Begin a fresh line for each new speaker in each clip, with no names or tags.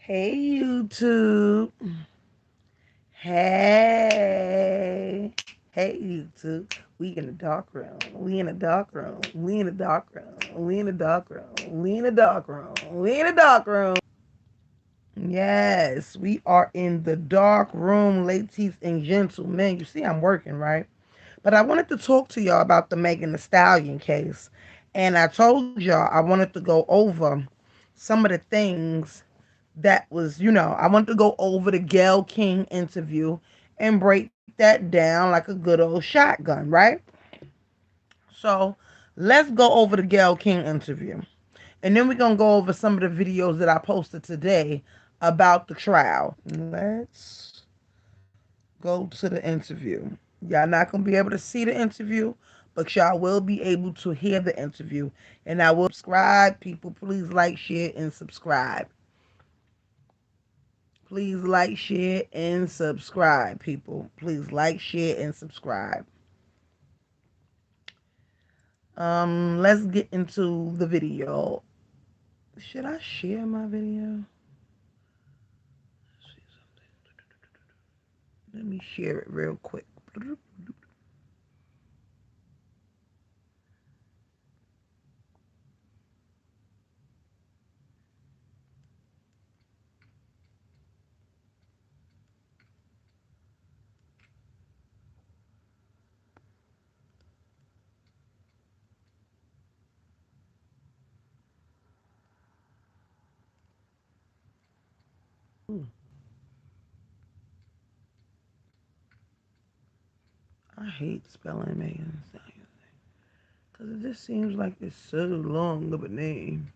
Hey YouTube. Hey. Hey YouTube. We in the dark room. We in the dark room. We in the dark room. We in the dark room. We in the dark room. We in the dark room. Yes, we are in the dark room, ladies and gentlemen. You see, I'm working, right? But I wanted to talk to y'all about the Megan Thee Stallion case. And I told y'all I wanted to go over some of the things that was, I wanted to go over the Gayle King interview and break that down like a good old shotgun, right? So let's go over the Gayle King interview. And then we're going to go over some of the videos that I posted today about the trial. Let's go to the interview. Y'all not going to be able to see the interview, but y'all will be able to hear the interview. And I will subscribe. People, please like, share, and subscribe. Please like, share, and subscribe, people. Please like, share, and subscribe. Let's get into the video. Should I share my video? Let me share it real quick. Ooh, I hate spelling Megan Thee Stallion because it just seems like it's so long of a name.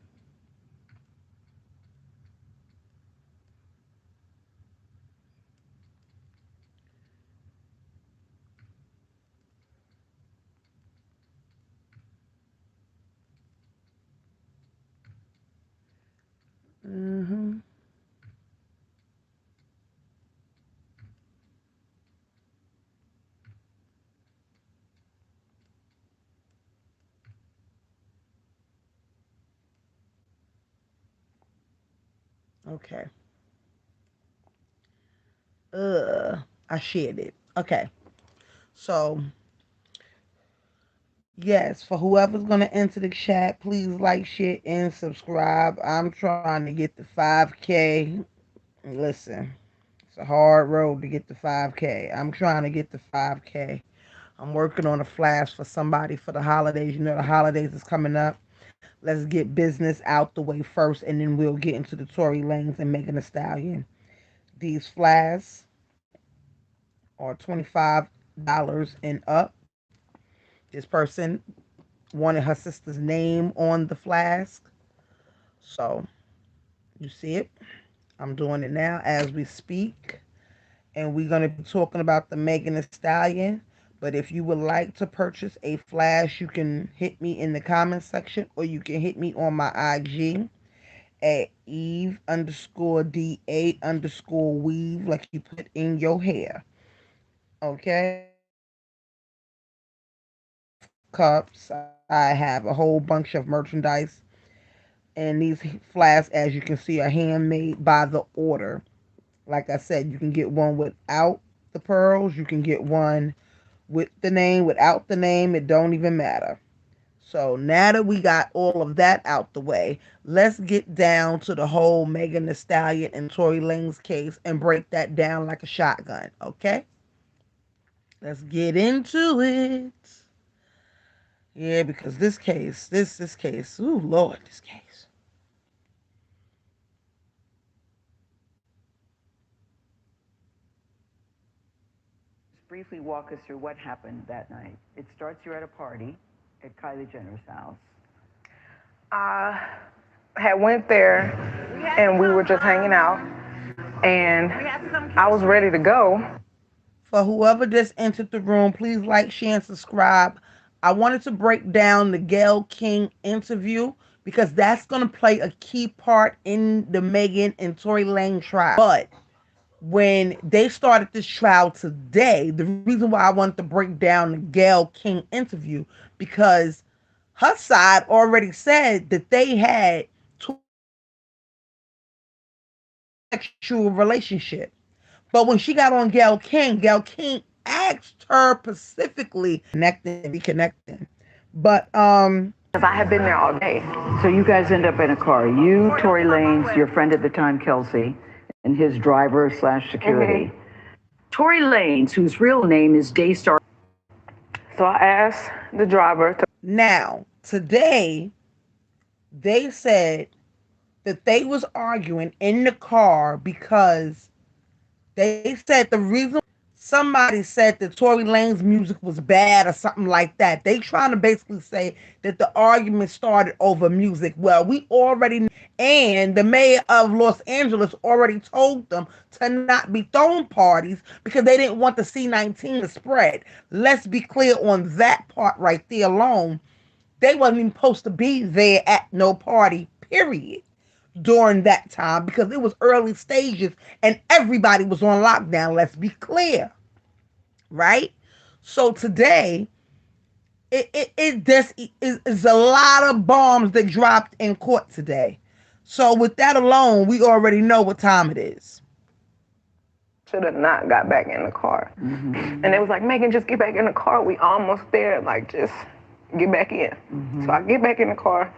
Mm-hmm. Okay. I shared it. Okay. So yes, for whoever's gonna enter the chat, please like, share, and subscribe. I'm trying to get the 5K. Listen, it's a hard road to get the 5K. I'm trying to get the 5K. I'm working on a flash for somebody for the holidays. You know the holidays is coming up. Let's get business out the way first, and then we'll get into the Tory Lanez and Megan Thee Stallion. These flasks are $25 and up. This person wanted her sister's name on the flask. So you see it. I'm doing it now as we speak. And we're going to be talking about the Megan Thee Stallion. But if you would like to purchase a flash, you can hit me in the comment section or you can hit me on my IG at Eve underscore D8 underscore weave, like you put in your hair. Okay? Cups. I have a whole bunch of merchandise. And these flasks, as you can see, are handmade by the order. Like I said, you can get one without the pearls. You can get one with the name, without the name. It don't even matter. So now that we got all of that out the way, let's get down to the whole Megan Thee Stallion and Tory Lanez case and break that down like a shotgun. Okay? Let's get into it. Yeah, because this case, this case, ooh Lord, this case.
Just briefly walk us through what happened that night. It starts you're at a party at Kylie Jenner's house.
I had went there and we were just hanging out and I was ready to go.
For whoever just entered the room, please like, share, and subscribe. I wanted to break down the Gayle King interview because that's going to play a key part in the Megan and Tory Lanez trial. But when they started this trial today, the reason why I wanted to break down the Gayle King interview because her side already said that they had sexual relationship. But when she got on Gail King asked her specifically connecting, reconnecting. But
Because I had been there all day.
So you guys end up in a car. You, Tory Lanez, your friend at the time, Kelsey, and his driver slash security. Tory Lanez, whose real name is Daystar.
So I asked the driver to.
now today they said that they was arguing in the car because they said the reason somebody said that Tory Lanez music was bad or something like that. They trying to basically say that the argument started over music. Well, we already, and the mayor of Los Angeles already told them to not be throwing parties because they didn't want the C-19 to spread. Let's be clear on that part right there alone. They wasn't even supposed to be there at no party, period, during that time because it was early stages and everybody was on lockdown. Let's be clear, right? So today, it just is a lot of bombs that dropped in court today. So with that alone, we already know what time it is.
Should have not got back in the car. And they was like, Megan, just get back in the car. We almost there. Like, just get back in. So I get back in the car.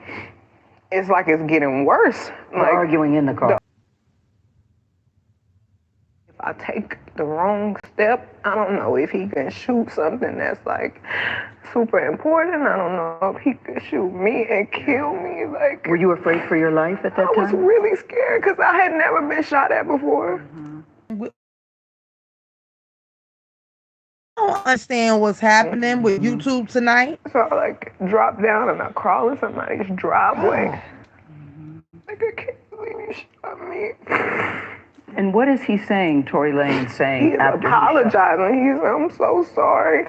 It's like it's getting worse.
They're arguing in the car.
If I take the wrong step, I don't know if he can shoot something that's like super important. I don't know if he could shoot me and kill me. Like,
were you afraid for your life at that time?
I was really scared because I had never been shot at before.
I don't understand what's happening with YouTube tonight.
So I like drop down and I crawl in somebody's driveway. Like, I can't believe you shot me.
And what is he saying, Tory Lanez saying?
He's apologizing. He's, I'm so sorry.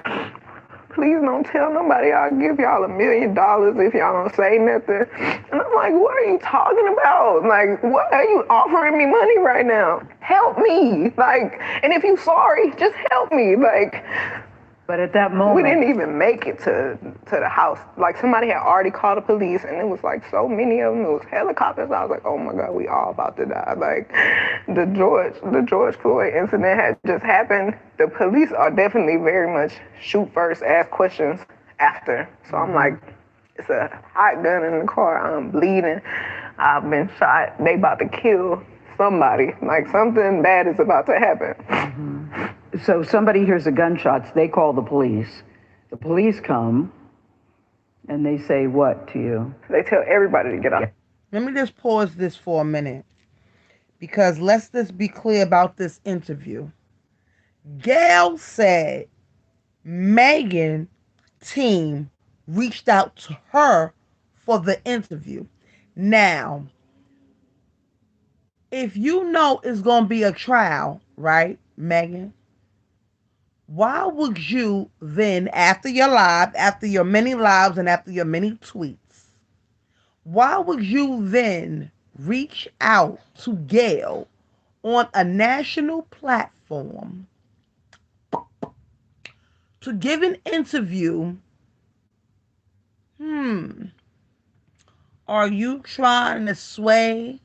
Please don't tell nobody. I'll give y'all $1 million if y'all don't say nothing. And I'm like, what are you talking about? Like, what are you offering me money right now? Help me. Like, and if you sorry, just help me. Like,
but at that moment,
we didn't even make it to the house. Like, somebody had already called the police, and it was like so many of them. It was helicopters. I was like, oh my God, we all about to die. Like, the George Floyd incident had just happened. The police are definitely very much shoot first, ask questions after. So I'm like, it's a hot gun in the car. I'm bleeding. I've been shot. They about to kill somebody. Like, something bad is about to happen.
So somebody hears the gunshots, they call the police. The police come, and they say what to you?
They tell everybody to get out.
Let me just pause this for a minute, because let's just be clear about this interview. Gail said Megan team reached out to her for the interview. Now, if you know it's going to be a trial, right, Megan? Why would you then, after your live, after your many lives and after your many tweets, why would you then reach out to Gail on a national platform to give an interview? Are you trying to sway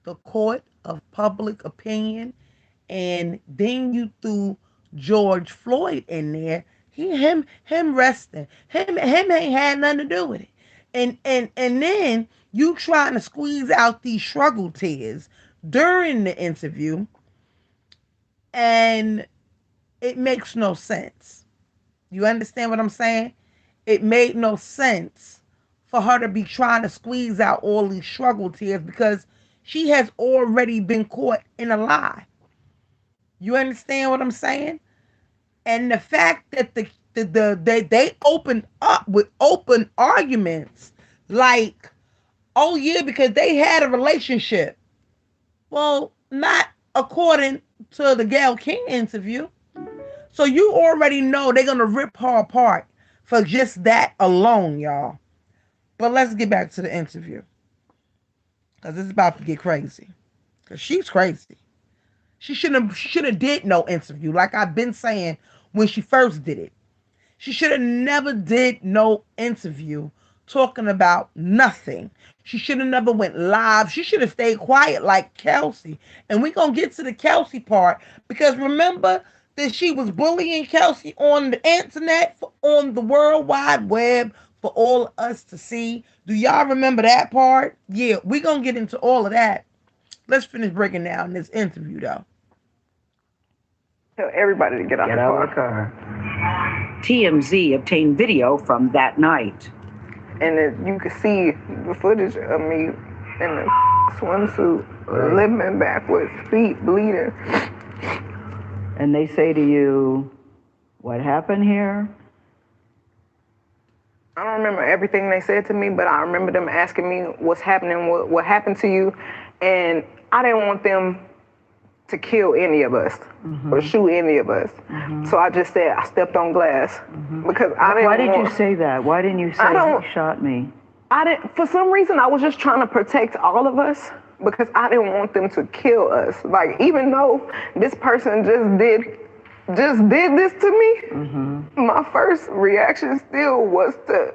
the court of public opinion? And then you threw George Floyd in there. Him resting. Him ain't had nothing to do with it. And then you trying to squeeze out these struggle tears during the interview, and it makes no sense. You understand what I'm saying? It made no sense for her to be trying to squeeze out all these struggle tears because she has already been caught in a lie. You understand what I'm saying? And the fact that they opened up with open arguments like, oh yeah, because they had a relationship. Well, not according to the Gayle King interview. So you already know they're going to rip her apart for just that alone, y'all. But let's get back to the interview, because it's about to get crazy. Because she's crazy. She should have did no interview, like I've been saying when she first did it. She should have never did no interview talking about nothing. She should have never went live. She should have stayed quiet like Kelsey. And we're going to get to the Kelsey part because remember that she was bullying Kelsey on the internet, on the World Wide Web for all of us to see. Do y'all remember that part? Yeah, we're going to get into all of that. Let's finish breaking down this interview though.
Tell everybody to get out the car.
TMZ obtained video from that night.
And you could see the footage of me in the swimsuit, limping backwards, feet bleeding.
And they say to you, what happened here?
I don't remember everything they said to me, but I remember them asking me what's happening, what happened to you. And I didn't want them to kill any of us or shoot any of us. So I just said I stepped on glass because I didn't.
Why did you say that? Why didn't you say he shot me?
I didn't. For some reason, I was just trying to protect all of us because I didn't want them to kill us. Like even though this person just did this to me, my first reaction still was to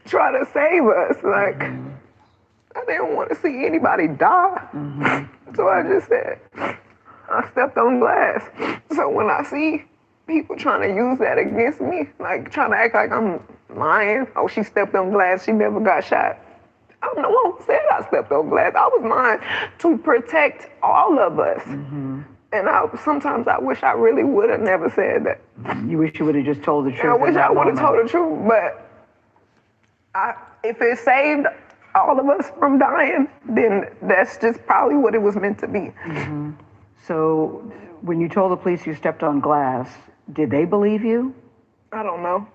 try to save us. Like I didn't want to see anybody die. So I just said I stepped on glass. So when I see people trying to use that against me, like trying to act like I'm lying, oh, she stepped on glass, she never got shot. I'm the one who said I stepped on glass. I was lying to protect all of us. And sometimes I wish I really would have never said that.
You wish you would have just told the truth.
I wish I would have told the truth, but if it saved all of us from dying, then that's just probably what it was meant to be.
So when you told the police you stepped on glass, did they believe you?
I don't know.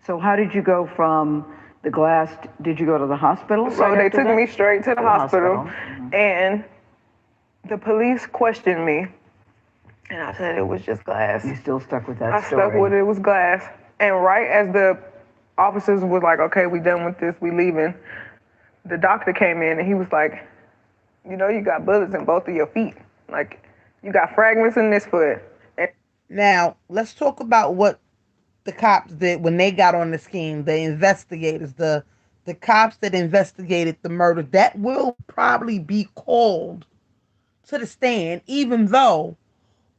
So how did you go from the glass, did you go to the hospital?
So they took me straight to the hospital. And the police questioned me. And I said it was just glass.
You still stuck with that story?
I stuck with it was glass. And right as the officers was like, okay, we done with this, we leaving, the doctor came in and he was like, you know, you got bullets in both of your feet. Like, you got fragments in this foot.
Now, let's talk about what the cops did when they got on the scheme, the investigators, the cops that investigated the murder. That will probably be called to the stand, even though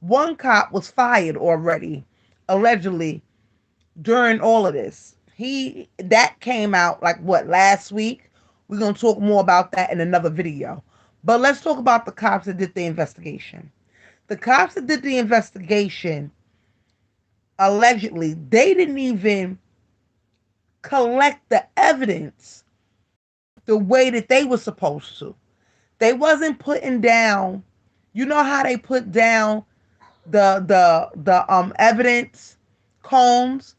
one cop was fired already, allegedly, during all of this. That came out like what, last week? We're going to talk more about that in another video. But let's talk about the cops that did the investigation. The cops that did the investigation, allegedly, they didn't even collect the evidence the way that they were supposed to. They wasn't putting down, you know how they put down the evidence cones,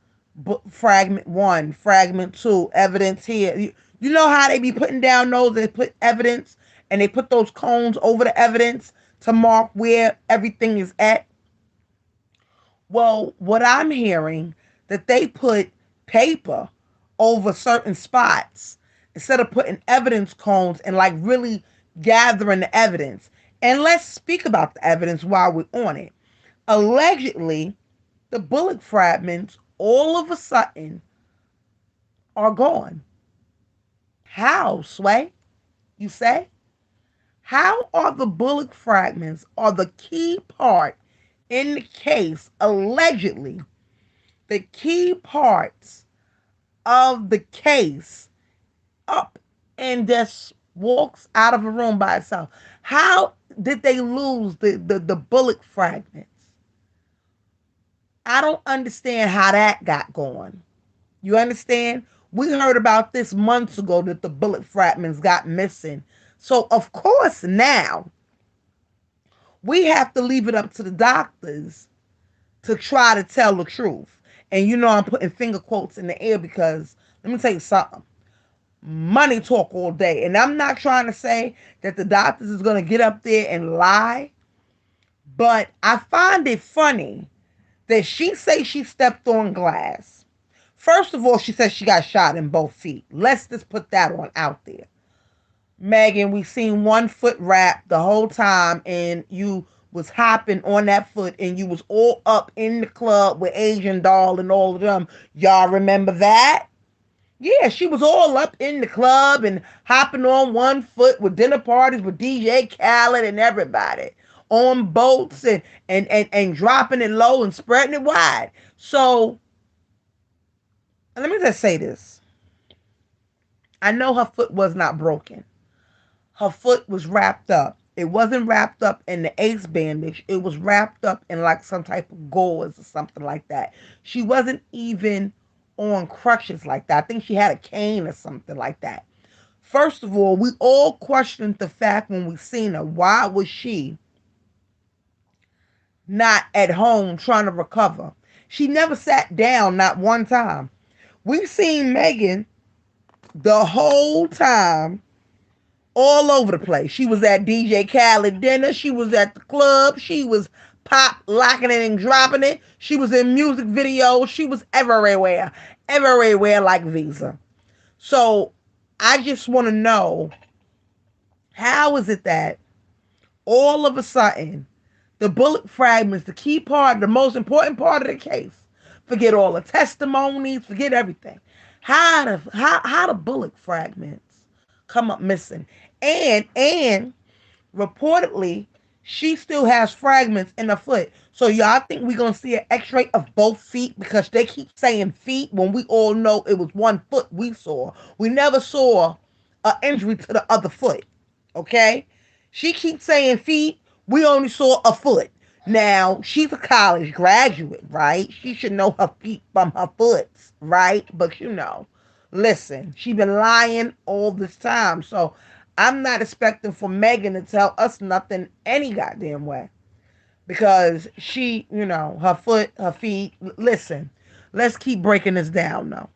fragment 1, fragment 2, evidence here. You know how they be putting down those, they put evidence and they put those cones over the evidence to mark where everything is at. Well, what I'm hearing, that they put paper over certain spots instead of putting evidence cones and like really gathering the evidence. And let's speak about the evidence while we're on it. Allegedly, the bullet fragments all of a sudden are gone. How, Sway? You say? How are the bullet fragments are the key part in the case, allegedly, the key parts of the case up and just walks out of a room by itself? How did they lose the bullet fragments? I don't understand how that got going. You understand? We heard about this months ago that the bullet fragments got missing. So, of course, now we have to leave it up to the doctors to try to tell the truth. And you know I'm putting finger quotes in the air because, let me tell you something. Money talk all day. And I'm not trying to say that the doctors is going to get up there and lie. But I find it funny that she say she stepped on glass. First of all, she says she got shot in both feet. Let's just put that on out there. Megan, we seen one foot wrap the whole time and you was hopping on that foot and you was all up in the club with Asian Doll and all of them. Y'all remember that? Yeah, she was all up in the club and hopping on one foot with dinner parties with DJ Khaled and everybody on boats and dropping it low and spreading it wide. So let me just say this. I know her foot was not broken. Her foot was wrapped up. It wasn't wrapped up in the ace bandage. It was wrapped up in like some type of gauze or something like that. She wasn't even on crutches like that. I think she had a cane or something like that. First of all, we all questioned the fact when we seen her. Why was she not at home trying to recover? She never sat down, not one time. We seen Megan the whole time all over the place. She was at DJ Khaled dinner. She was at the club. She was pop locking it and dropping it. She was in music videos. She was everywhere. Everywhere like Visa. So I just want to know, how is it that all of a sudden the bullet fragments, the key part, the most important part of the case, forget all the testimonies, forget everything. How the bullet fragments come up missing? And reportedly, she still has fragments in her foot. So y'all think we're gonna see an X-ray of both feet because they keep saying feet when we all know it was one foot we saw. We never saw an injury to the other foot. Okay? She keeps saying feet. We only saw a foot. Now, she's a college graduate, right? She should know her feet from her foots, right? But listen, she been lying all this time. So I'm not expecting for Megan to tell us nothing any goddamn way. Because she, her foot, her feet. Listen, let's keep breaking this down though.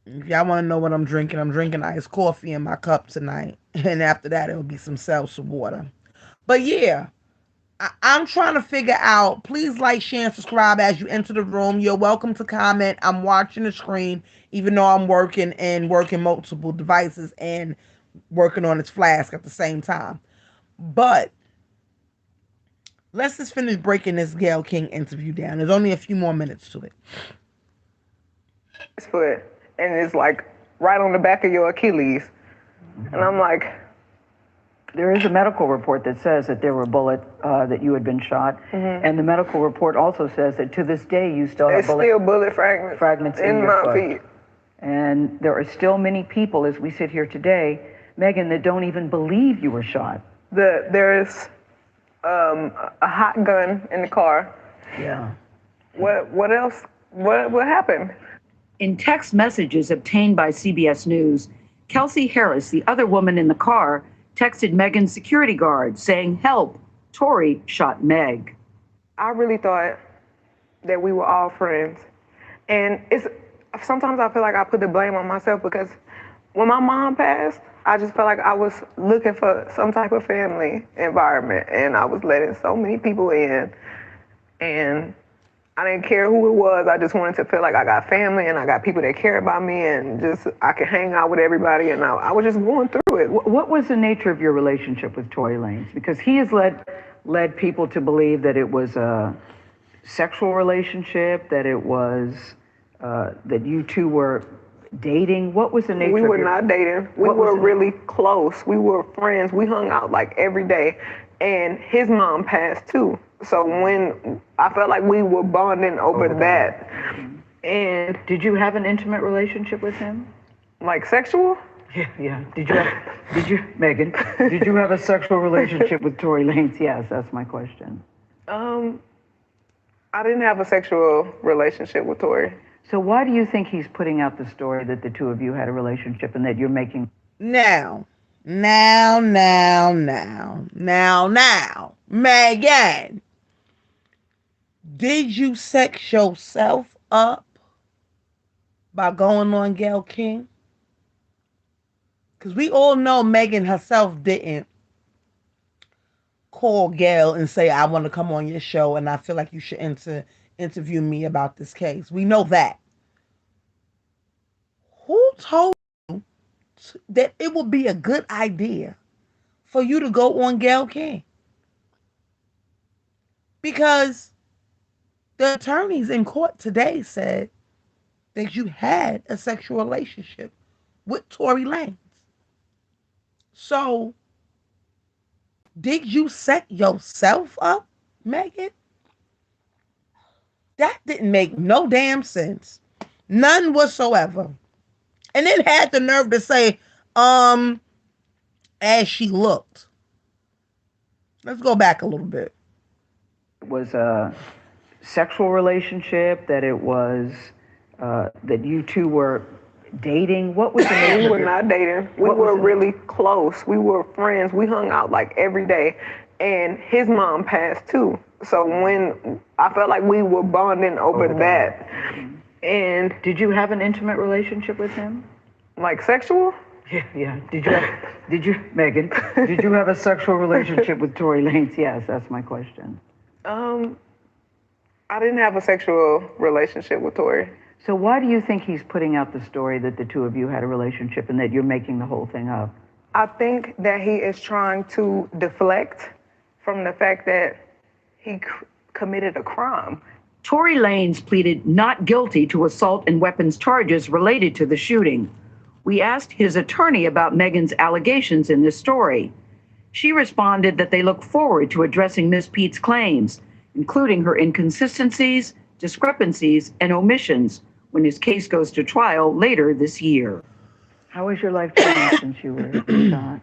If y'all want to know what I'm drinking iced coffee in my cup tonight. And after that, it'll be some seltzer water. But yeah, I'm trying to figure out. Please like, share, and subscribe as you enter the room. You're welcome to comment. I'm watching the screen, even though I'm working multiple devices and working on this flask at the same time. But let's just finish breaking this Gayle King interview down. There's only a few more minutes to it.
Foot, and it's like right on the back of your Achilles. And I'm like,
there is a medical report that says that there were bullets, that you had been shot. And the medical report also says that to this day you still have
bullet fragments
in your
my
foot.
feet.
And there are still many people, as we sit here today, Megan, that don't even believe you were shot.
There's a hot gun in the car.
Yeah.
What else? What happened?
In text messages obtained by CBS News, Kelsey Harris, the other woman in the car, texted Megan's security guard saying, "Help, Tory shot Meg."
I really thought that we were all friends. And sometimes I feel like I put the blame on myself because when my mom passed, I just felt like I was looking for some type of family environment, and I was letting so many people in, and I didn't care who it was. I just wanted to feel like I got family and I got people that care about me, and just I could hang out with everybody, and I was just going through it.
What was the nature of your relationship with Tory Lanez? Because he has led people to believe that it was a sexual relationship, that it was that you two were dating. What was the nature?
We were not dating. We were really close. We were friends. We hung out like every day, and his mom passed too. So when I felt like we were bonding over that. And
did you have an intimate relationship with him?
Like sexual?
Yeah. Did you, Megan, did you have a sexual relationship with Tory Lanez? Yes, that's my question.
I didn't have a sexual relationship with Tory.
So why do you think he's putting out the story that the two of you had a relationship and that you're making...
Now, Megan, did you sex yourself up by going on Gayle King? Because we all know Megan herself didn't call Gayle and say, "I want to come on your show and I feel like you should interview me about this case." We know that. Who told you that it would be a good idea for you to go on Gayle King? Because the attorneys in court today said that you had a sexual relationship with Tory Lanez. So, did you set yourself up, Megan? That didn't make no damn sense. None whatsoever. And it had the nerve to say, um, as she looked. Let's go back a little bit.
It was a sexual relationship, that it was that you two were dating. What was the
We
nature
were
of
not dating. We
what was
were
the
really close. We were friends. We hung out like every day. And his mom passed too. So when I felt like we were bonding over that. And
Did you have an intimate relationship with him?
like sexual?
Yeah, yeah. Megan, did you have a sexual relationship with Tory Lanez? Yes, that's my question.
Um, I didn't have a sexual relationship with Tory.
So why do you think he's putting out the story that the two of you had a relationship and that you're making the whole thing up?
I think that he is trying to deflect from the fact that he committed a crime.
Tory Lanez pleaded not guilty to assault and weapons charges related to the shooting. We asked his attorney about Megan's allegations in this story. She responded that they look forward to addressing Ms. Pete's claims, including her inconsistencies, discrepancies, and omissions when his case goes to trial later this year. How has your life changed since you were shot?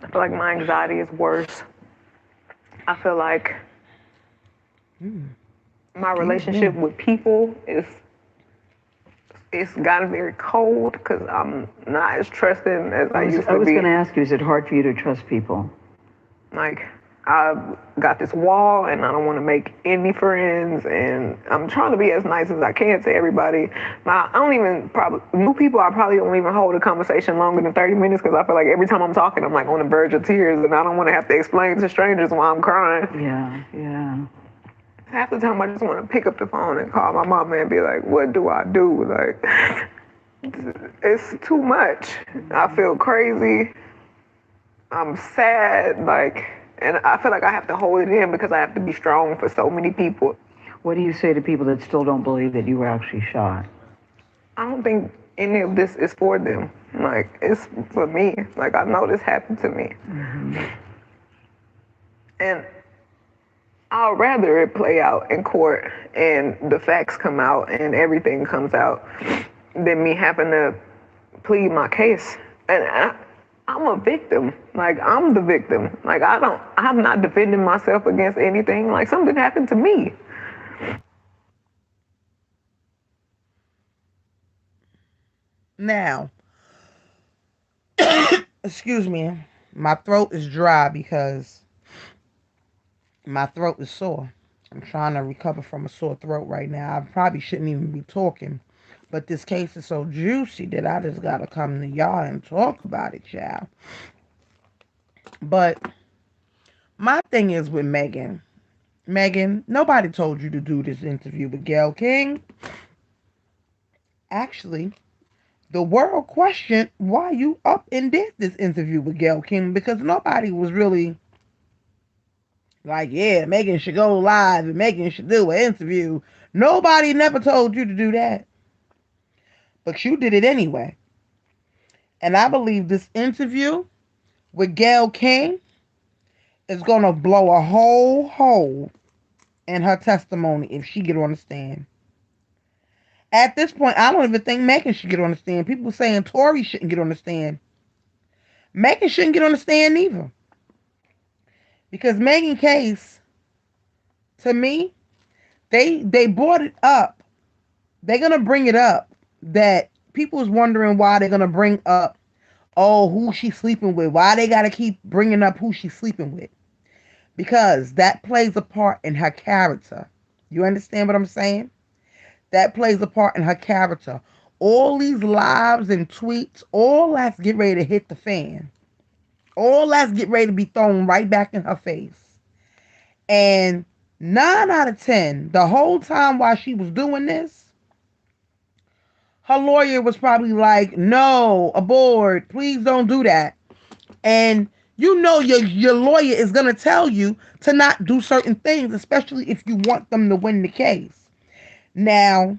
I feel like my anxiety is worse. I feel like my relationship with people is it's gotten very cold because I'm not as trusting as I used to be.
I was going to ask you, is it hard for you to trust people?
Like, I've got this wall and I don't want to make any friends, and I'm trying to be as nice as I can to everybody. Now, I don't even new people, I probably don't even hold a conversation longer than 30 minutes because I feel like every time I'm talking, I'm like on the verge of tears and I don't want to have to explain to strangers why I'm crying.
Yeah, yeah.
Half the time I just want to pick up the phone and call my mama and be like, what do I do? Like, it's too much. I feel crazy. I'm sad, like, and I feel like I have to hold it in because I have to be strong for so many people.
What do you say to people that still don't believe that you were actually shot?
I don't think any of this is for them. Like, it's for me. Like, I know this happened to me. And I'd rather it play out in court and the facts come out and everything comes out than me having to plead my case. And I'm a victim. Like, I'm the victim. Like, I'm not defending myself against anything. Like, something happened to me.
Now, excuse me, my throat is dry because my throat is sore. I'm trying to recover from a sore throat right now. I probably shouldn't even be talking, but this case is so juicy that I just gotta come to y'all and talk about it, y'all. But my thing is with Megan. Megan, nobody told you to do this interview with Gayle King. Actually, the world questioned why you up and did this interview with Gayle King because nobody was really like, yeah, Megan should go live and Megan should do an interview. Nobody never told you to do that. But you did it anyway. And I believe this interview with Gayle King is going to blow a whole hole in her testimony if she get on the stand. At this point, I don't even think Megan should get on the stand. People saying Tory shouldn't get on the stand. Megan shouldn't get on the stand either. Because Megan case, to me, they brought it up. They're going to bring it up that people's wondering why they're going to bring up, oh, who she's sleeping with. Why they got to keep bringing up who she's sleeping with. Because that plays a part in her character. You understand what I'm saying? That plays a part in her character. All these lives and tweets, all that's get ready to hit the fan. All that's get ready to be thrown right back in her face. And 9 out of 10, the whole time while she was doing this, her lawyer was probably like, no, abort, please don't do that. And you know your lawyer is going to tell you to not do certain things, especially if you want them to win the case. Now,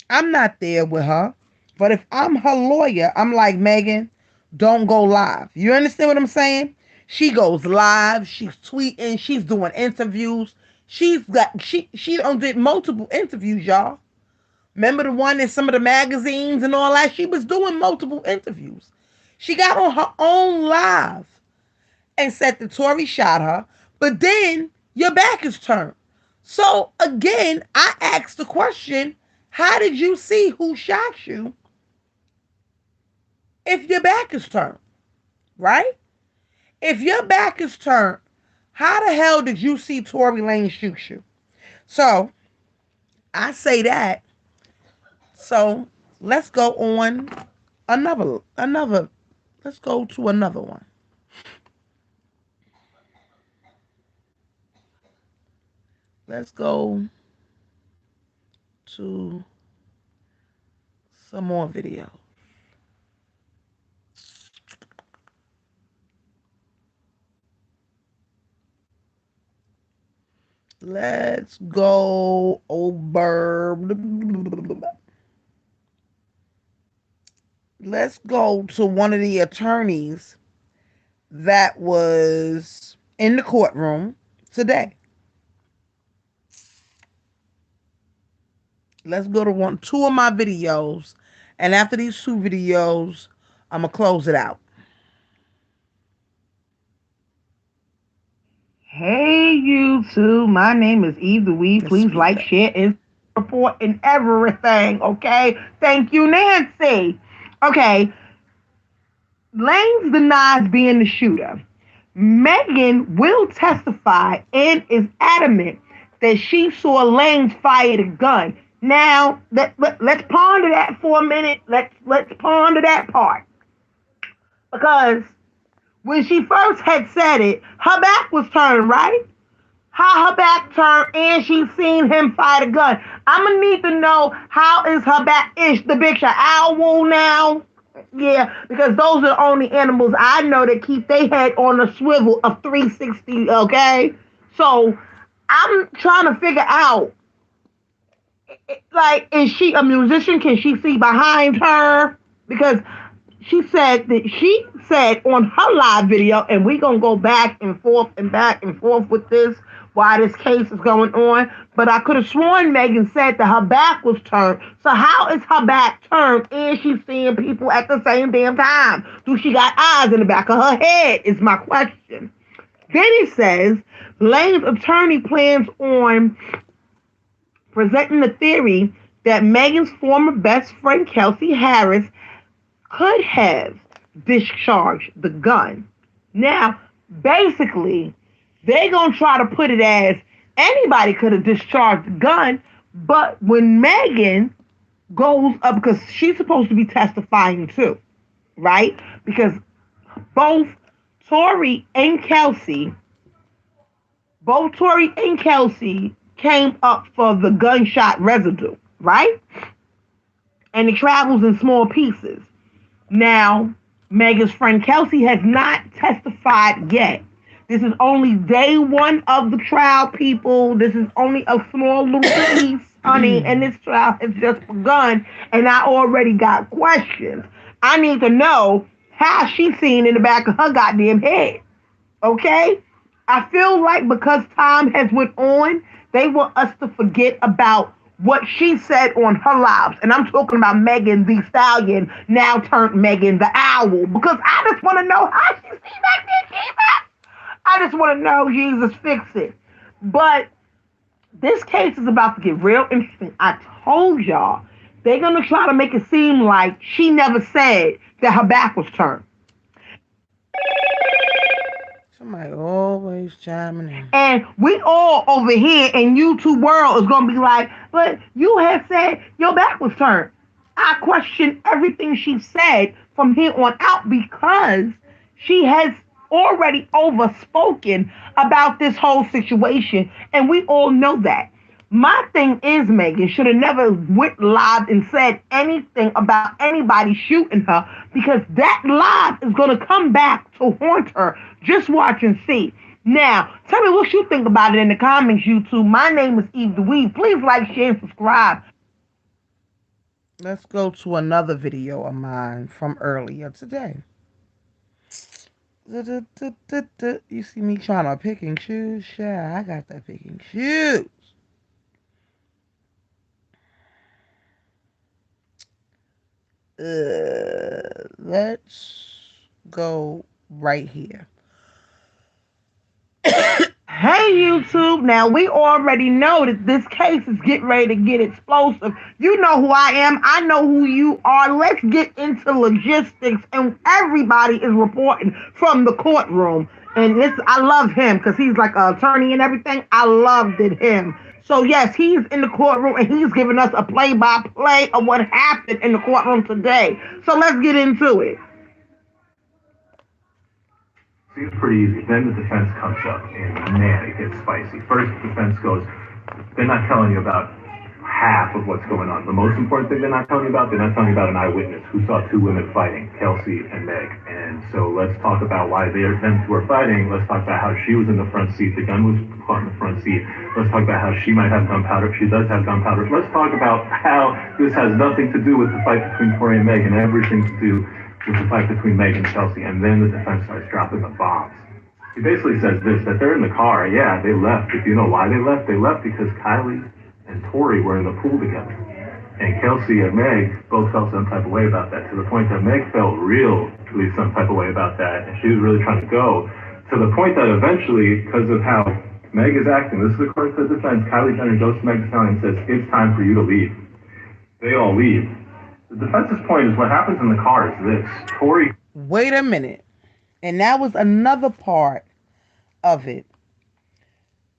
I'm not there with her. But if I'm her lawyer, I'm like, Megan, don't go live. You understand what I'm saying? She goes live, she's tweeting, she's doing interviews. She done did multiple interviews, y'all. Remember the one in some of the magazines and all that? She was doing multiple interviews. She got on her own live and said that Tory shot her, but then your back is turned. So again, I asked the question, how did you see who shot you if your back is turned? Right? If your back is turned, how the hell did you see Tory Lanez shoot you? So I say that. So let's go on another. Let's go to another one. Let's go to some more video. Let's go over. Let's go to one of the attorneys that was in the courtroom today. Let's go to two of my videos, and after these two videos, I'm gonna close it out. Hey YouTube, my name is Evedaweave. Please like, share, and support and everything. Okay, thank you, Nancy. Okay, Lanez denies being the shooter. Megan will testify and is adamant that she saw Lanez fire the gun. Now, let's ponder that for a minute. Let's ponder that part. Because when she first had said it, her back was turned, right? How her back turned and she seen him fire the gun. I'm going to need to know, how is her back? Is the bitch an owl now? Yeah, because those are the only animals I know that keep their head on a swivel of 360, okay? So I'm trying to figure out, like, is she a musician? Can she see behind her? Because she said on her live video, and we're going to go back and forth with this while this case is going on, but I could have sworn Megan said that her back was turned. So how is her back turned and she's seeing people at the same damn time? Do she got eyes in the back of her head is my question. Then he says, Lane's attorney plans on presenting the theory that Megan's former best friend, Kelsey Harris, could have discharged the gun. Now, basically, they're going to try to put it as anybody could have discharged the gun, but when Megan goes up, because she's supposed to be testifying too, right? Because both Tory and Kelsey came up for the gunshot residue, right? And it travels in small pieces. Now, Megan's friend Kelsey has not testified yet. This is only day one of the trial, people. This is only a small little piece, honey, and this trial has just begun, and I already got questions. I need to know how she's seen in the back of her goddamn head, okay? I feel like because time has went on, they want us to forget about what she said on her lives. And I'm talking about Megan the Stallion, now turned Megan the Owl, because I just want to know how she seen that bitch. I just want to know, Jesus, fix it. But this case is about to get real interesting. I told y'all, they're going to try to make it seem like she never said that her back was turned. Somebody always chiming in. And we all over here in YouTube world is going to be like, but you have said your back was turned. I question everything she said from here on out because she has already overspoken about this whole situation, and we all know that. My thing is, Megan should have never went live and said anything about anybody shooting her, because that live is going to come back to haunt her. Just watch and see. Now, tell me what you think about it in the comments, YouTube. My name is Evedaweave. Please like, share, and subscribe. Let's go to another video of mine from earlier today. You see me trying to pick and choose? Yeah, I got that pick and choose. Let's go right here. Hey YouTube, now we already know that this case is getting ready to get explosive. You know who I am, I know who you are. Let's get into logistics, and everybody is reporting from the courtroom. And this, I love him because he's like an attorney and everything. I loved it him. So yes, he's in the courtroom and he's giving us a play-by-play of what happened in the courtroom today. So let's get into it.
Seems pretty easy. Then the defense comes up, and man, it gets spicy. First, the defense goes, they're not telling you about half of what's going on. The most important thing they're not telling you about an eyewitness who saw two women fighting, Kelsey and Meg. And so let's talk about why them two are fighting. Let's talk about how she was in the front seat. The gun was caught in the front seat. Let's talk about how she might have gunpowder. She does have gunpowder. Let's talk about how this has nothing to do with the fight between Tory and Meg and everything to do with the fight between Meg and Chelsea, and then the defense starts dropping the bombs. He basically says this, that they're in the car. Yeah, they left. If you know why they left because Kylie and Tory were in the pool together. And Kelsey and Meg both felt some type of way about that, to the point that Meg felt really some type of way about that, and she was really trying to go, to the point that eventually, because of how Meg is acting, this is according to the defense, Kylie Jenner goes to Meg Thee Stallion and says, it's time for you to leave. They all leave. The defense's point is what happens in the car is this. Tory.
Wait a minute. And that was another part of it.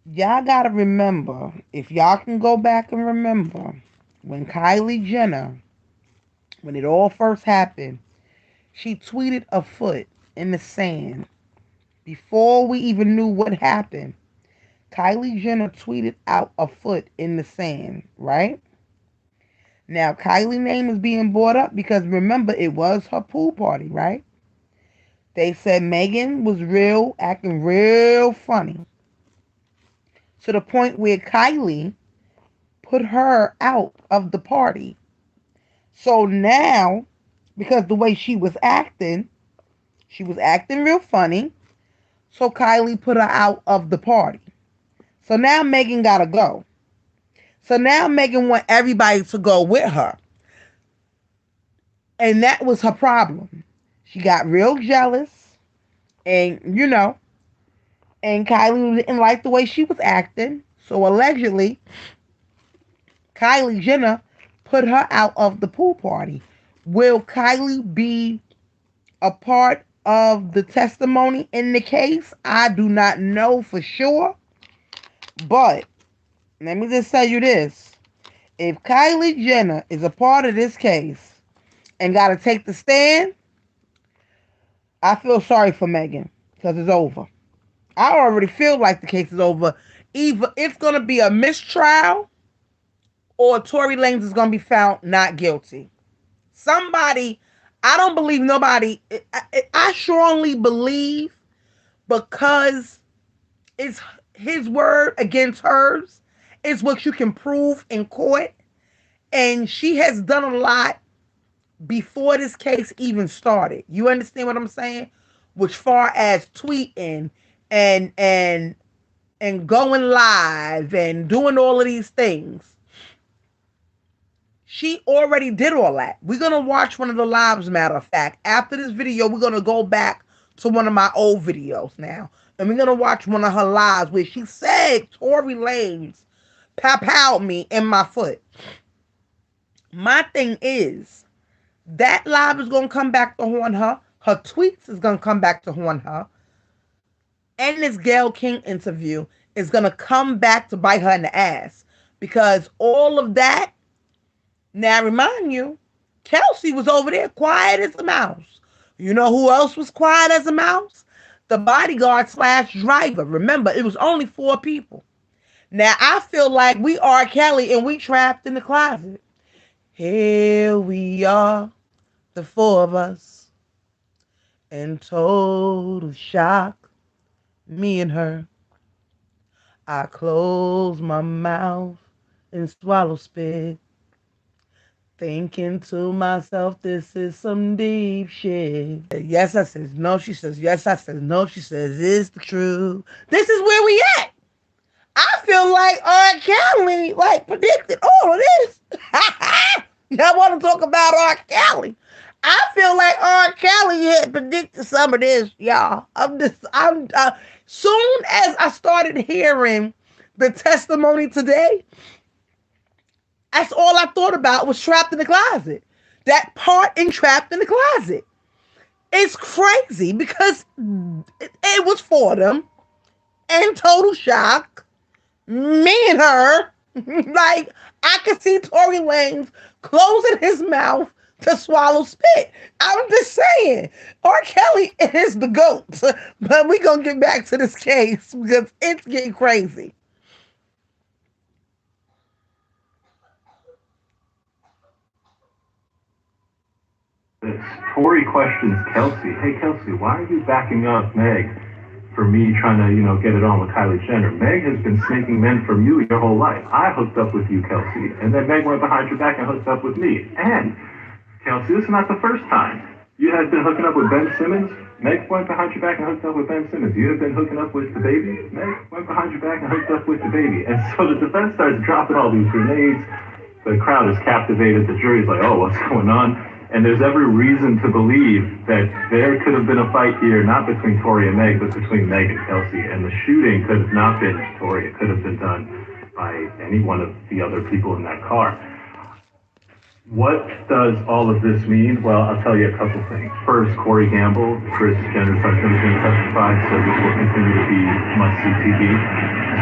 Y'all got to remember, if y'all can go back and remember, when Kylie Jenner, when it all first happened, she tweeted a foot in the sand. Before we even knew what happened, Kylie Jenner tweeted out a foot in the sand, right? Now, Kylie's name is being brought up because remember, it was her pool party, right? They said Megan was acting real funny. To the point where Kylie put her out of the party. So now, because the way she was acting real funny. So Kylie put her out of the party. So now Megan gotta go. So now Megan want everybody to go with her. And that was her problem. She got real jealous. And, and Kylie didn't like the way she was acting. So allegedly, Kylie Jenner put her out of the pool party. Will Kylie be a part of the testimony in the case? I do not know for sure. But let me just tell you this. If Kylie Jenner is a part of this case and got to take the stand, I feel sorry for Megan because it's over. I already feel like the case is over. Either it's going to be a mistrial or Tory Lanez is going to be found not guilty. Somebody, I don't believe nobody, I strongly believe because it's his word against hers is what you can prove in court. And she has done a lot before this case even started. You understand what I'm saying? Which far as tweeting and going live and doing all of these things. She already did all that. We're going to watch one of the lives, matter of fact. After this video, we're going to go back to one of my old videos now. And we're going to watch one of her lives where she said Tory Lanez pow me in my foot. My thing is, that live is going to come back to haunt her. Her tweets is going to come back to haunt her. And this Gayle King interview is going to come back to bite her in the ass. Because all of that, now remind you, Kelsey was over there quiet as a mouse. You know who else was quiet as a mouse? The bodyguard / driver. Remember, it was only 4 people. Now, I feel like we are Kelly and we trapped in the closet. Here we are, the 4 of us, in total shock, me and her. I close my mouth and swallow spit. Thinking to myself, this is some deep shit. Yes, I says no. She says yes. I says no. She says it's the truth. This is where we at. I feel like R. Kelly like predicted all of this. Y'all want to talk about R. Kelly? I feel like R. Kelly had predicted some of this, y'all. I'm soon as I started hearing the testimony today, that's all I thought about was Trapped in the Closet. That part in Trapped in the Closet. It's crazy because it was for them in total shock. Me and her, like, I could see Tory Lanez closing his mouth to swallow spit. I'm just saying, R. Kelly is the GOAT. But we're going to get back to this case because it's getting crazy.
Tory questions Kelsey. Hey, Kelsey, why are you backing up Meg for me trying to, get it on with Kylie Jenner? Meg has been snaking men from you your whole life. I hooked up with you, Kelsey, and then Meg went behind your back and hooked up with me. And, Kelsey, this is not the first time. You had been hooking up with Ben Simmons. Meg went behind your back and hooked up with Ben Simmons. You had been hooking up with the baby. Meg went behind your back and hooked up with the baby. And so the defense starts dropping all these grenades. The crowd is captivated. The jury's like, oh, what's going on? And there's every reason to believe that there could have been a fight here, not between Tory and Meg, but between Meg and Kelsey. And the shooting could have not been Tory. It could have been done by any one of the other people in that car. What does all of this mean? Well, I'll tell you a couple things. First, Corey Gamble, Kris Jenner's husband, is going to testify, so this will continue to be must-see TV.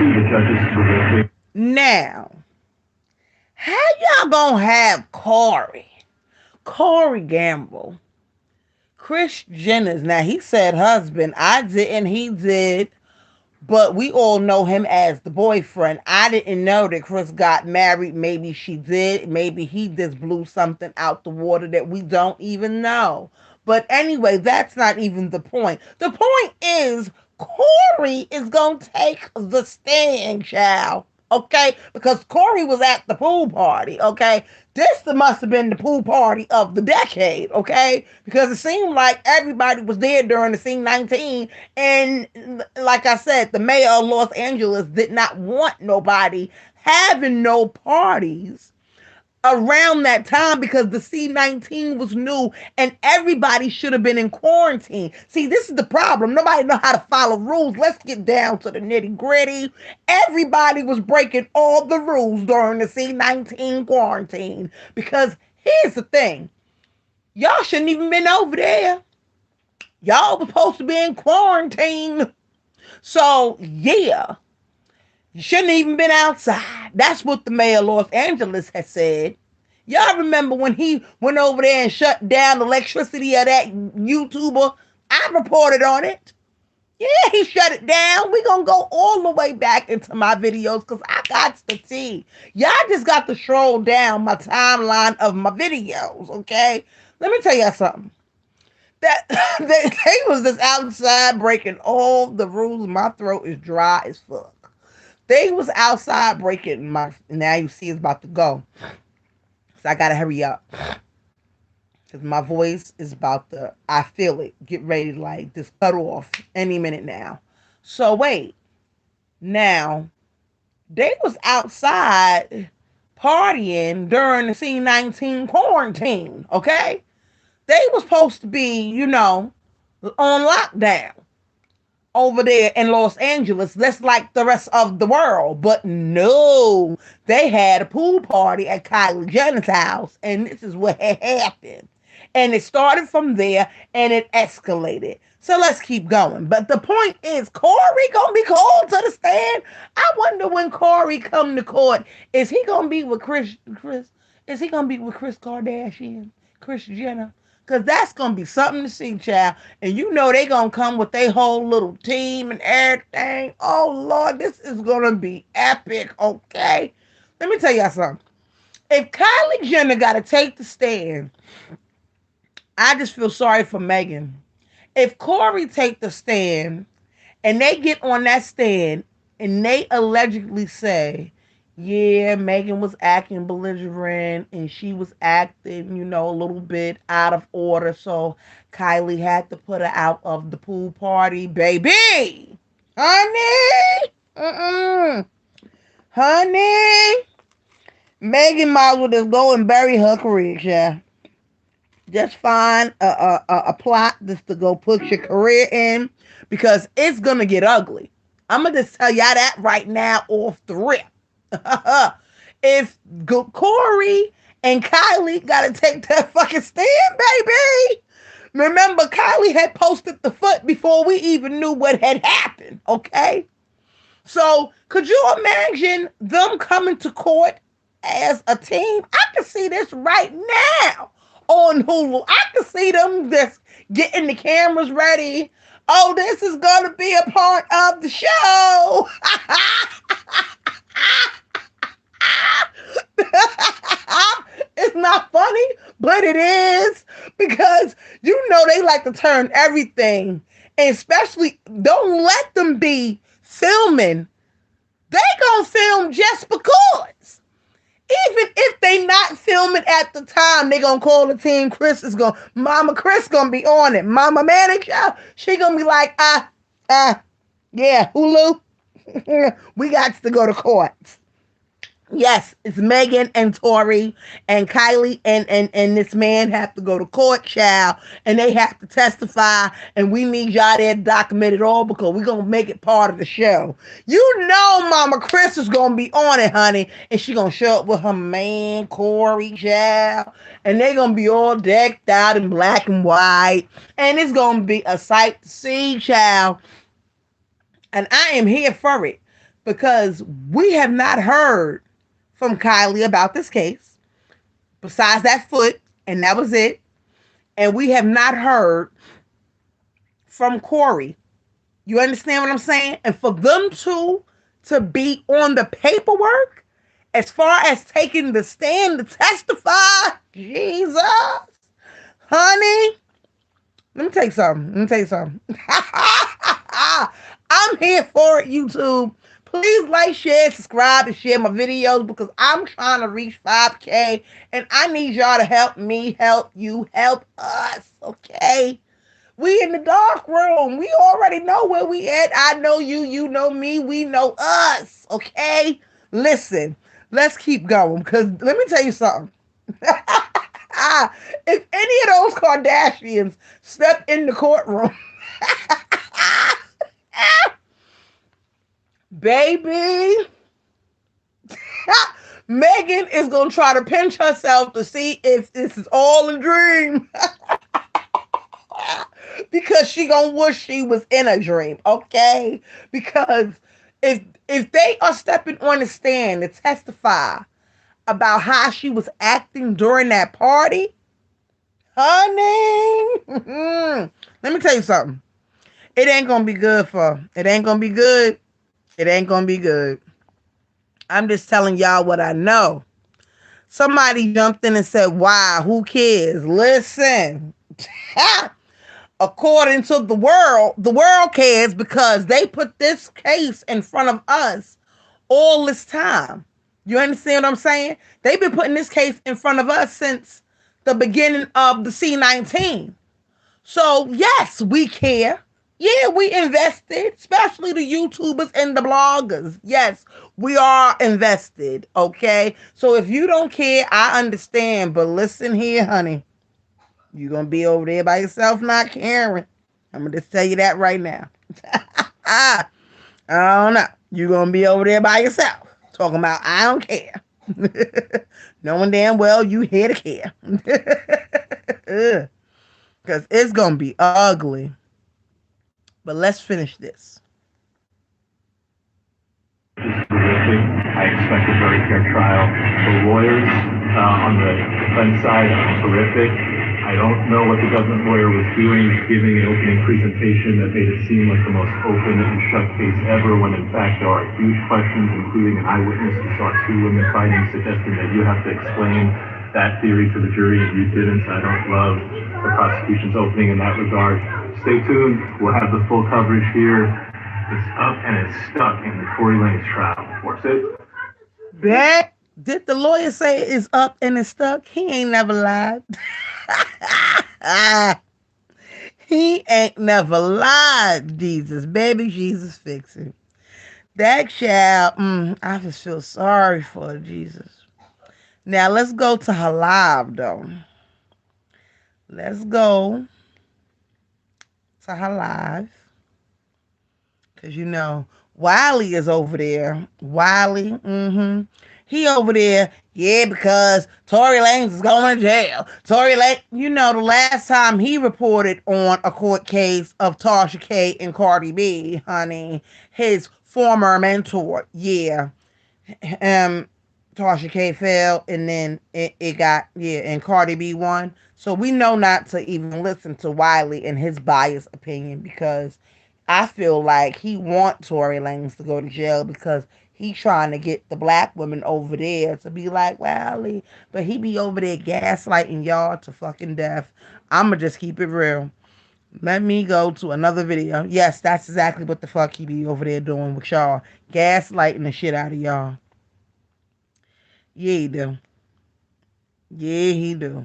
Two, the judges predicting.
Now, how y'all gonna have Corey Gamble, Kris Jenner's, now he said husband, I didn't, he did, but we all know him as the boyfriend. I didn't know that Kris got married. Maybe she did. Maybe he just blew something out the water that we don't even know. But anyway, that's not even the point. The point is Corey is going to take the stand, child. Okay? Because Corey was at the pool party. Okay? This must have been the pool party of the decade, okay? Because it seemed like everybody was there during the C-19. And like I said, the mayor of Los Angeles did not want nobody having no parties around that time because the C-19 was new and everybody should have been in quarantine. See, this is the problem. Nobody know how to follow rules. Let's get down to the nitty gritty. Everybody was breaking all the rules during the C-19 quarantine because here's the thing. Y'all shouldn't even been over there. Y'all were supposed to be in quarantine. So, yeah. You shouldn't have even been outside. That's what the mayor of Los Angeles has said. Y'all remember when he went over there and shut down the electricity of that YouTuber? I reported on it. Yeah, he shut it down. We're going to go all the way back into my videos because I got the tea. Y'all just got to scroll down my timeline of my videos, okay? Let me tell y'all something. That they was just outside breaking all the rules. My throat is dry as fuck. They was outside breaking now you see it's about to go. So I gotta hurry up. Because my voice is about to, I feel it, get ready to like just cut off any minute now. So wait. Now, they was outside partying during the C-19 quarantine, okay? They was supposed to be, on lockdown over there in Los Angeles, just like the rest of the world. But no, they had a pool party at Kylie Jenner's house, and this is what had happened. And it started from there, and it escalated. So let's keep going. But the point is, Corey gonna be called to the stand. I wonder when Corey come to court, is he gonna be with Kris? Is he gonna be with Kris Kardashian, Kris Jenner? Because that's going to be something to see, child. And you know they going to come with their whole little team and everything. Oh, Lord, this is going to be epic, okay? Let me tell y'all something. If Kylie Jenner got to take the stand, I just feel sorry for Megan. If Corey take the stand and they get on that stand and they allegedly say, Yeah, Megan was acting belligerent and she was acting, a little bit out of order. So Kylie had to put her out of the pool party, baby. Honey, honey, Megan might as well just go and bury her career, yeah. Just find a plot just to go put your career in because it's gonna get ugly. I'm gonna just tell y'all that right now off the rip. If Corey and Kylie gotta take that fucking stand, baby. Remember, Kylie had posted the foot before we even knew what had happened. Okay, so could you imagine them coming to court as a team? I can see this right now on Hulu. I can see them just getting the cameras ready. Oh, this is gonna be a part of the show. It's not funny, but it is because they like to turn everything, and especially don't let them be filming. They gonna film just because. Even if they not filming at the time, they gonna call the team. Mama Chris gonna be on it. Mama manager, she gonna be like, yeah, Hulu, we got to go to court. Yes, it's Megan and Tory and Kylie and this man have to go to court, child, and they have to testify, and we need y'all there to document it all because we're going to make it part of the show. Mama Chris is going to be on it, honey, and she going to show up with her man, Corey, child, and they going to be all decked out in black and white, and it's going to be a sight to see, child, and I am here for it because we have not heard from Kylie about this case, besides that foot, and that was it. And we have not heard from Corey. You understand what I'm saying? And for them two to be on the paperwork, as far as taking the stand to testify, Jesus, honey, let me tell you something. I'm here for it, YouTube. Please like, share, subscribe, and share my videos because I'm trying to reach 5K and I need y'all to help me, help you, help us, okay? We in the dark room. We already know where we at. I know you, you know me, we know us, okay? Listen, let's keep going because let me tell you something. If any of those Kardashians step in the courtroom, baby, Megan is going to try to pinch herself to see if this is all a dream. Because she going to wish she was in a dream, okay? Because if they are stepping on the stand to testify about how she was acting during that party, honey, let me tell you something. It ain't going to be good for her. It ain't going to be good. It ain't going to be good. I'm just telling y'all what I know. Somebody jumped in and said, wow, who cares? Listen, according to the world cares because they put this case in front of us all this time. You understand what I'm saying? They've been putting this case in front of us since the beginning of the C-19. So, yes, we care. Yeah, we invested, especially the YouTubers and the bloggers. Yes, we are invested, okay? So if you don't care, I understand. But listen here, honey. You're going to be over there by yourself not caring. I'm going to just tell you that right now. I don't know. You're going to be over there by yourself talking about, I don't care. Knowing damn well you here to care. Because it's going to be ugly. But let's finish this.
I expect a very fair trial. The lawyers on the defense side are terrific. I don't know what the government lawyer was doing, giving an opening presentation that made it seem like the most open and shut case ever, when in fact there are huge questions, including an eyewitness who saw two women fighting, suggesting that you have to explain that theory to the jury, and you didn't. I don't love the prosecution's opening in that regard. Stay tuned. We'll have the full coverage here. It's up and it's stuck in the Tory Lanez trial. Force it.
Bet. Did the lawyer say it's up and it's stuck? He ain't never lied. He ain't never lied. Jesus, baby Jesus, fix it. That child, I just feel sorry for her, Jesus. Now let's go to her live though. Let's go to her live. Cause you know, Wiley is over there. Wiley, he over there, yeah, because Tory Lanez is going to jail. Tory Lanez, you know, the last time he reported on a court case of Tasha K and Cardi B, honey, his former mentor, yeah, Tasha K fell, and then it got, yeah, and Cardi B won. So we know not to even listen to Wiley and his biased opinion, because I feel like he want Tory Lanez to go to jail because he trying to get the black women over there to be like Wiley, but he be over there gaslighting y'all to fucking death. I'ma just keep it real. Let me go to another video. Yes, that's exactly what the fuck he be over there doing with y'all. Gaslighting the shit out of y'all. Yeah, he do. Yeah, he do.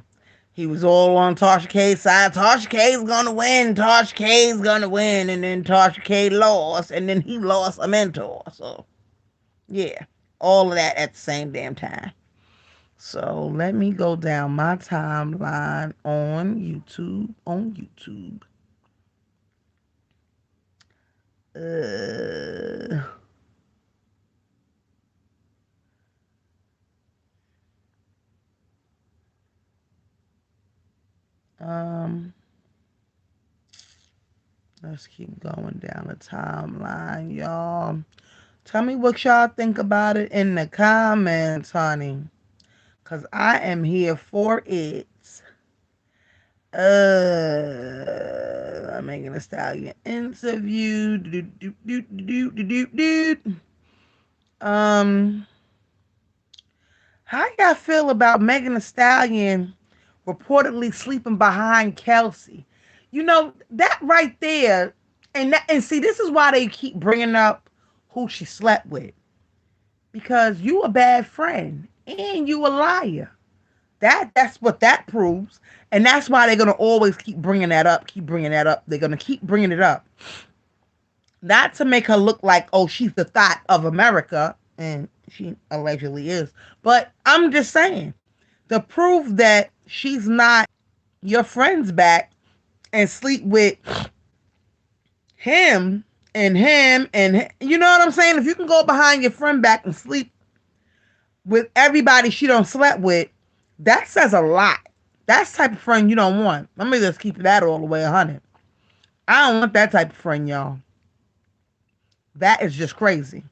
He was all on Tasha K's side. Tasha K's gonna win. Tasha K's gonna win. And then Tasha K lost. And then he lost a mentor. So, yeah. All of that at the same damn time. So, let me go down my timeline on YouTube. Uh, um, let's keep going down the timeline, y'all. Tell me what y'all think about it in the comments, honey. Because I am here for it. I'm making a Stallion interview. How y'all feel about Megan Thee Stallion reportedly sleeping behind Kelsey? You know, that right there, and see, this is why they keep bringing up who she slept with. Because you a bad friend and you a liar. That's what that proves. And that's why they're going to always keep bringing that up, They're going to keep bringing it up. Not to make her look like, oh, she's the thought of America, and she allegedly is. But I'm just saying, to prove that she's not your friend's back and sleep with him and you know what I'm saying? If you can go behind your friend back and sleep with everybody she don't slept with, that says a lot. That's the type of friend you don't want. Let me just keep that all the way 100. I don't want that type of friend, y'all. That is just crazy.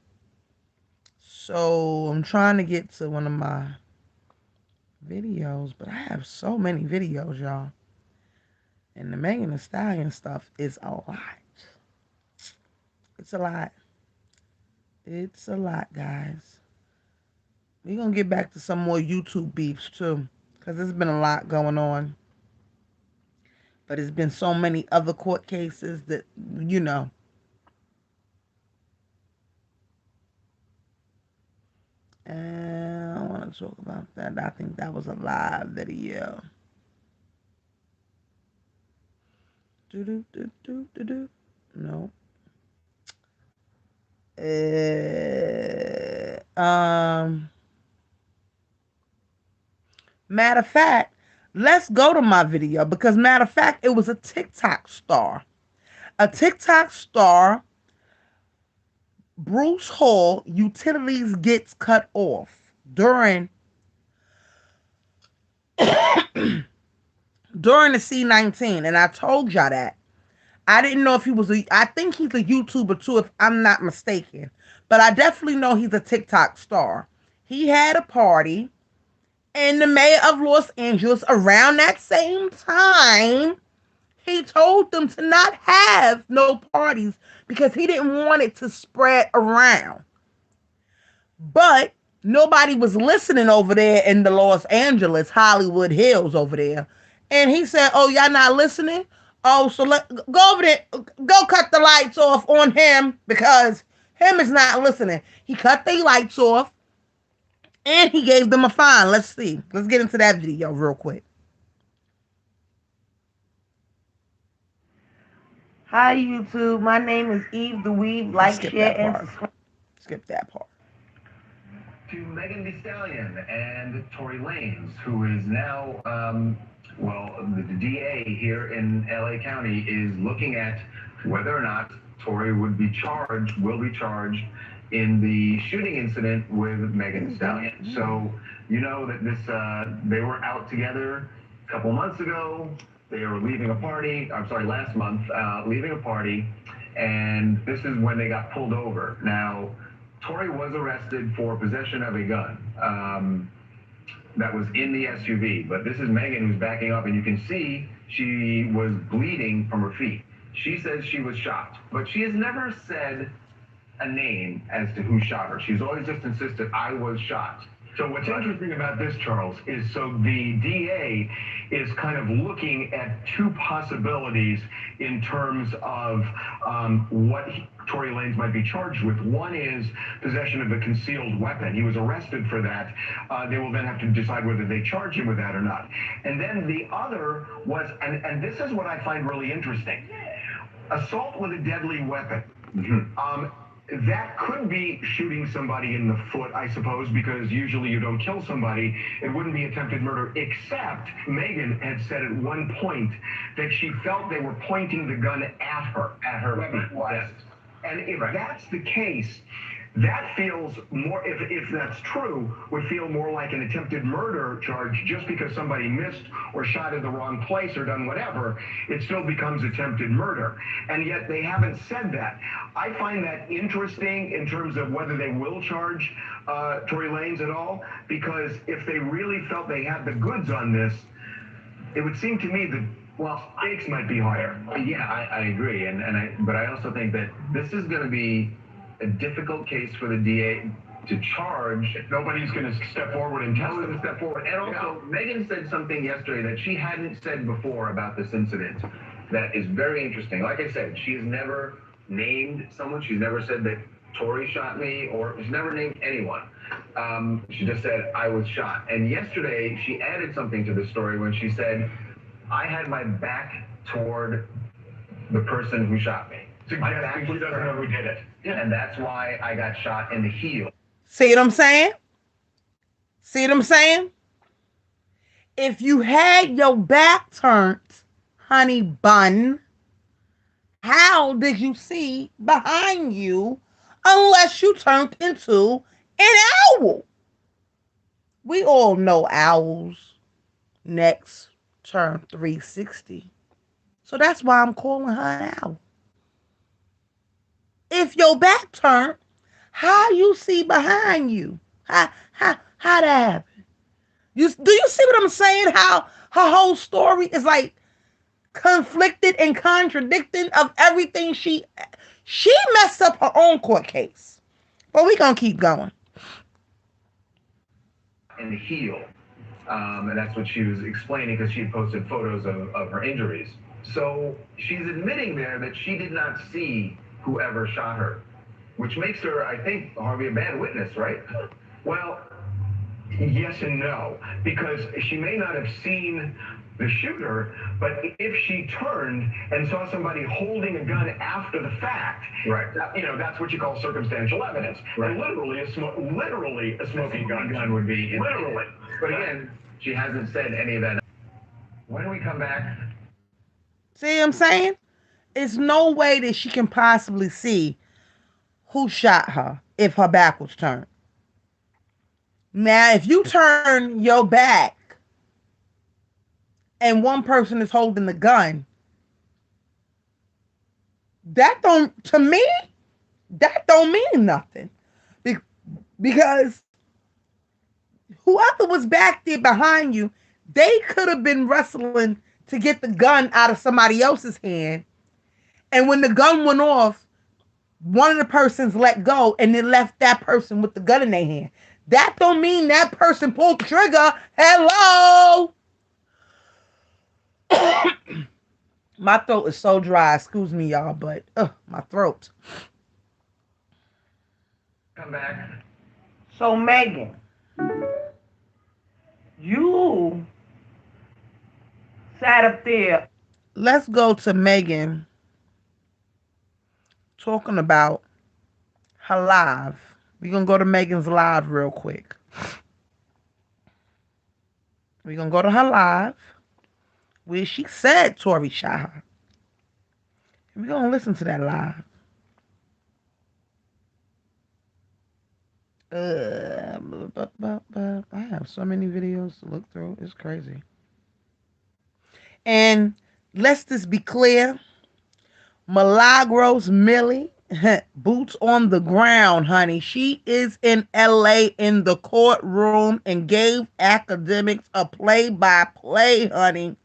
So I'm trying to get to one of my videos, but I have so many videos, y'all. And the Megan Thee Stallion stuff is a lot. It's a lot. It's a lot, guys. We're going to get back to some more YouTube beefs, too. Because there's been a lot going on. But there's been so many other court cases that, you know. And I want to talk about that. I think that was a live video. No. Matter of fact, let's go to my video, because matter of fact, it was a TikTok star. A TikTok star, Bruce Hall, utilities gets cut off during during the C19, and I told y'all that. I didn't know if he was I think he's a YouTuber too, if I'm not mistaken. But I definitely know he's a TikTok star. He had a party, and the mayor of Los Angeles, around that same time, he told them to not have no parties because he didn't want it to spread around. But nobody was listening over there in the Los Angeles, Hollywood Hills over there. And he said, oh, y'all not listening? Oh, so go over there, go cut the lights off on him, because him is not listening. He cut the lights off. And he gave them a fine. Let's see. Let's get into that video real quick. Hi, YouTube. My name is Evedaweave. Like, share, and subscribe. Skip that part.
To Megan Thee Stallion and Tory Lanez, who is now, the DA here in LA County is looking at whether or not Tory will be charged in the shooting incident with Megan Thee Stallion. So, you know that they were out together a couple months ago. They were leaving a party, last month, leaving a party, and this is when they got pulled over. Now, Tory was arrested for possession of a gun that was in the SUV, but this is Megan who's backing up, and you can see she was bleeding from her feet. She says she was shot, but she has never said a name as to who shot her. She's always just insisted, I was shot. So what's interesting about this, Charles, is so the DA is kind of looking at two possibilities in terms of what Tory Lanez might be charged with. One is possession of a concealed weapon. He was arrested for that. They will then have to decide whether they charge him with that or not. And then the other was, and this is what I find really interesting, assault with a deadly weapon. Mm-hmm. That could be shooting somebody in the foot, I suppose, because usually you don't kill somebody. It wouldn't be attempted murder, except Megan had said at one point that she felt they were pointing the gun at her feet. Yes. And if that's the case, that feels more, if that's true, would feel more like an attempted murder charge just because somebody missed or shot in the wrong place or done whatever. It still becomes attempted murder. And yet they haven't said that. I find that interesting in terms of whether they will charge Tory Lanez at all, because if they really felt they had the goods on this, it would seem to me that, well, stakes might be higher. Yeah, I agree. But I also think that this is going to be a difficult case for the DA to charge. Nobody's going to step forward and tell them to step forward. And also, Megan said something yesterday that she hadn't said before about this incident that is very interesting. Like I said, she's never named someone. She's never said that Tory shot me, or she's never named anyone. She just said, I was shot. And yesterday, she added something to the story when she said, I had my back toward the person who shot me. Suggesting she doesn't know who did it. Yeah. And that's why I got shot in the heel.
See what I'm saying? See what I'm saying? If you had your back turned, honey bun, how did you see behind you unless you turned into an owl? We all know owls' necks turn 360. So that's why I'm calling her an owl. If your back turned, how you see behind you? How that happen? Do you see what I'm saying? How her whole story is like conflicted and contradicting of everything she messed up her own court case. But we gonna keep going.
In the heel. And that's what she was explaining because she had posted photos of her injuries. So she's admitting there that she did not see whoever shot her, which makes her, I think, Harvey, a bad witness, right? Well, yes and no, because she may not have seen the shooter, but if she turned and saw somebody holding a gun after the fact, right? That's what you call circumstantial evidence. Right. And literally a smoking gun would be literally. But again, she hasn't said any of that. When we come back,
see what I'm saying? It's no way that she can possibly see who shot her if her back was turned. Now, if you turn your back and one person is holding the gun, that don't mean nothing. Because whoever was back there behind you, they could have been wrestling to get the gun out of somebody else's hand. And when the gun went off, one of the persons let go and it left that person with the gun in their hand. That don't mean that person pulled the trigger. Hello. My throat is so dry. Excuse me, y'all, but my throat.
Come back.
So, Megan, Let's go to Megan talking about her live. We're going to go to Megan's live real quick. We're going to go to her live where she said Tory shot her. We're going to listen to that live. I have so many videos to look through. It's crazy. And let's just be clear. Milagros Millie, boots on the ground, honey. She is in LA in the courtroom and gave academics a play-by-play, honey.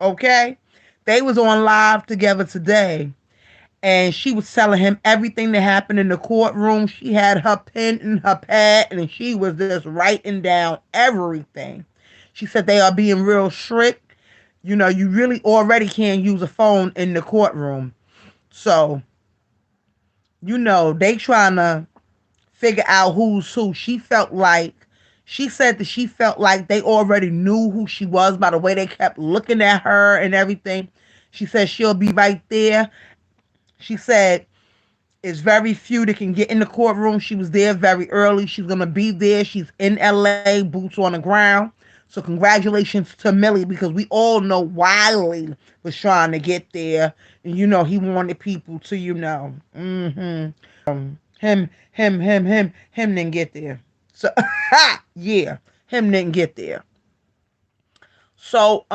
Okay? They was on live together today. And she was telling him everything that happened in the courtroom. She had her pen and her pad, and she was just writing down everything. She said they are being real strict. You know, you really already can't use a phone in the courtroom. So, you know, they trying to figure out who's who. She said that she felt like they already knew who she was by the way they kept looking at her and everything. She said she'll be right there. She said it's very few that can get in the courtroom. She was there very early. She's going to be there. She's in LA, boots on the ground. So congratulations to Millie, because we all know Wiley was trying to get there. And, you know, he wanted people to, you know, him didn't get there. So, yeah, him didn't get there. So,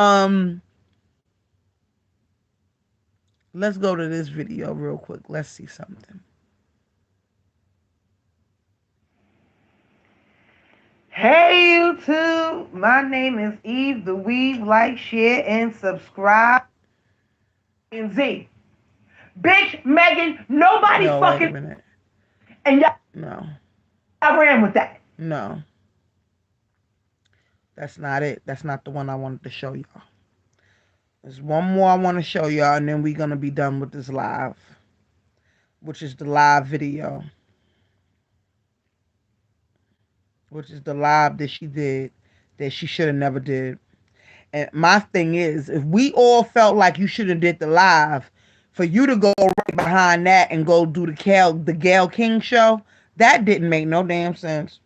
let's go to this video real quick. Let's see something. Hey YouTube, my name is Evedaweave. Like, share, and subscribe. And Z. Bitch, Megan, nobody fucking... Wait a minute. And y'all... No. I ran with that. No. That's not it. That's not the one I wanted to show y'all. There's one more I want to show y'all, and then we're going to be done with this live, which is the live video. Which is the live that she did that she should have never did. And my thing is, if we all felt like you should have did the live, for you to go right behind that and go do the Gayle King show, that didn't make no damn sense.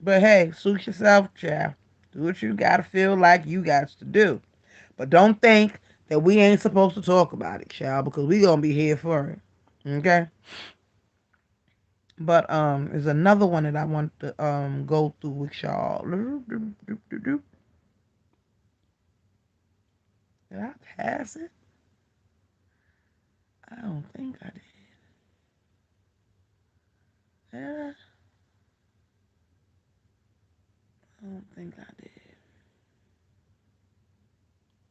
But hey, suit yourself, child. Do what you gotta feel like you got to do. But don't think that we ain't supposed to talk about it, child, because we gonna be here for it. Okay? But there's another one that I want to go through with y'all. Did I pass it? I don't think I did. Yeah. I don't think I did.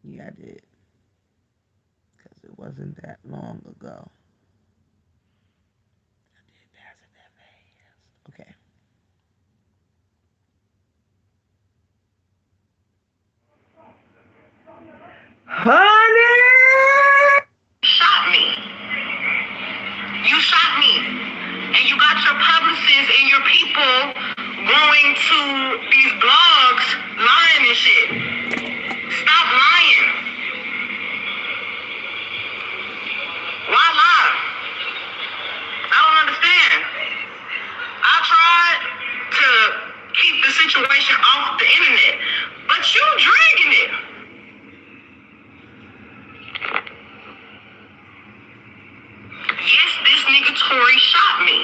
Yeah, I did. Because it wasn't that long ago. I did pass it that fast. Okay. Honey!
Shot me. You shot me. And you got your publicists and your people going to these blogs lying and shit. Stop lying. Why lie? I don't understand. I tried to keep the situation off the internet, but you dragging it. Yes, this nigga Tory shot me.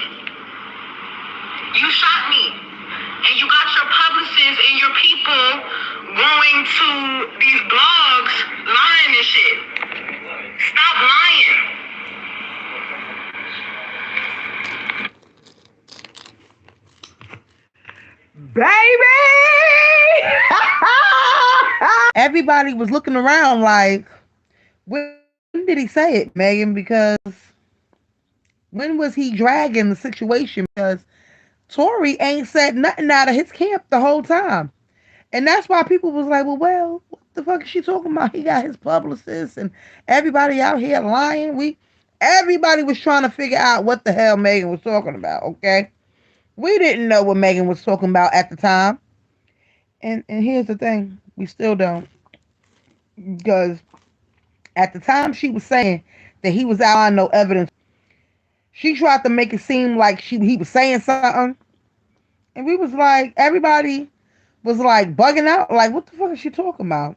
You shot me. And you got your publicists and your people going to these blogs lying and shit. Stop lying.
Baby! Everybody was looking around like, when did he say it, Megan? Because when was he dragging the situation? Because Tory ain't said nothing out of his camp the whole time. And that's why people was like, well, what the fuck is she talking about? He got his publicists and everybody out here lying. Everybody was trying to figure out what the hell Megan was talking about, okay? We didn't know what Megan was talking about at the time. And here's the thing. We still don't. because at the time she was saying that he was out on no evidence, she tried to make it seem like he was saying something, and we was like, everybody was like bugging out, like, what the fuck is she talking about?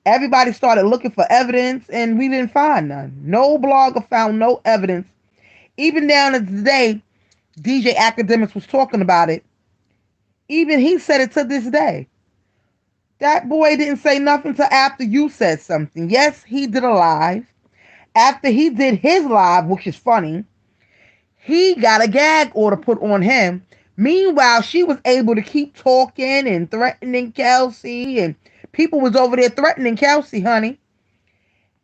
Everybody started looking for evidence, and we didn't find none. No blogger found no evidence. Even down to today, DJ Academics was talking about it. Even he said it to this day. That boy didn't say nothing till after you said something. Yes, he did a live. After he did his live, which is funny, he got a gag order put on him. Meanwhile, she was able to keep talking and threatening Kelsey, and people was over there threatening Kelsey, honey.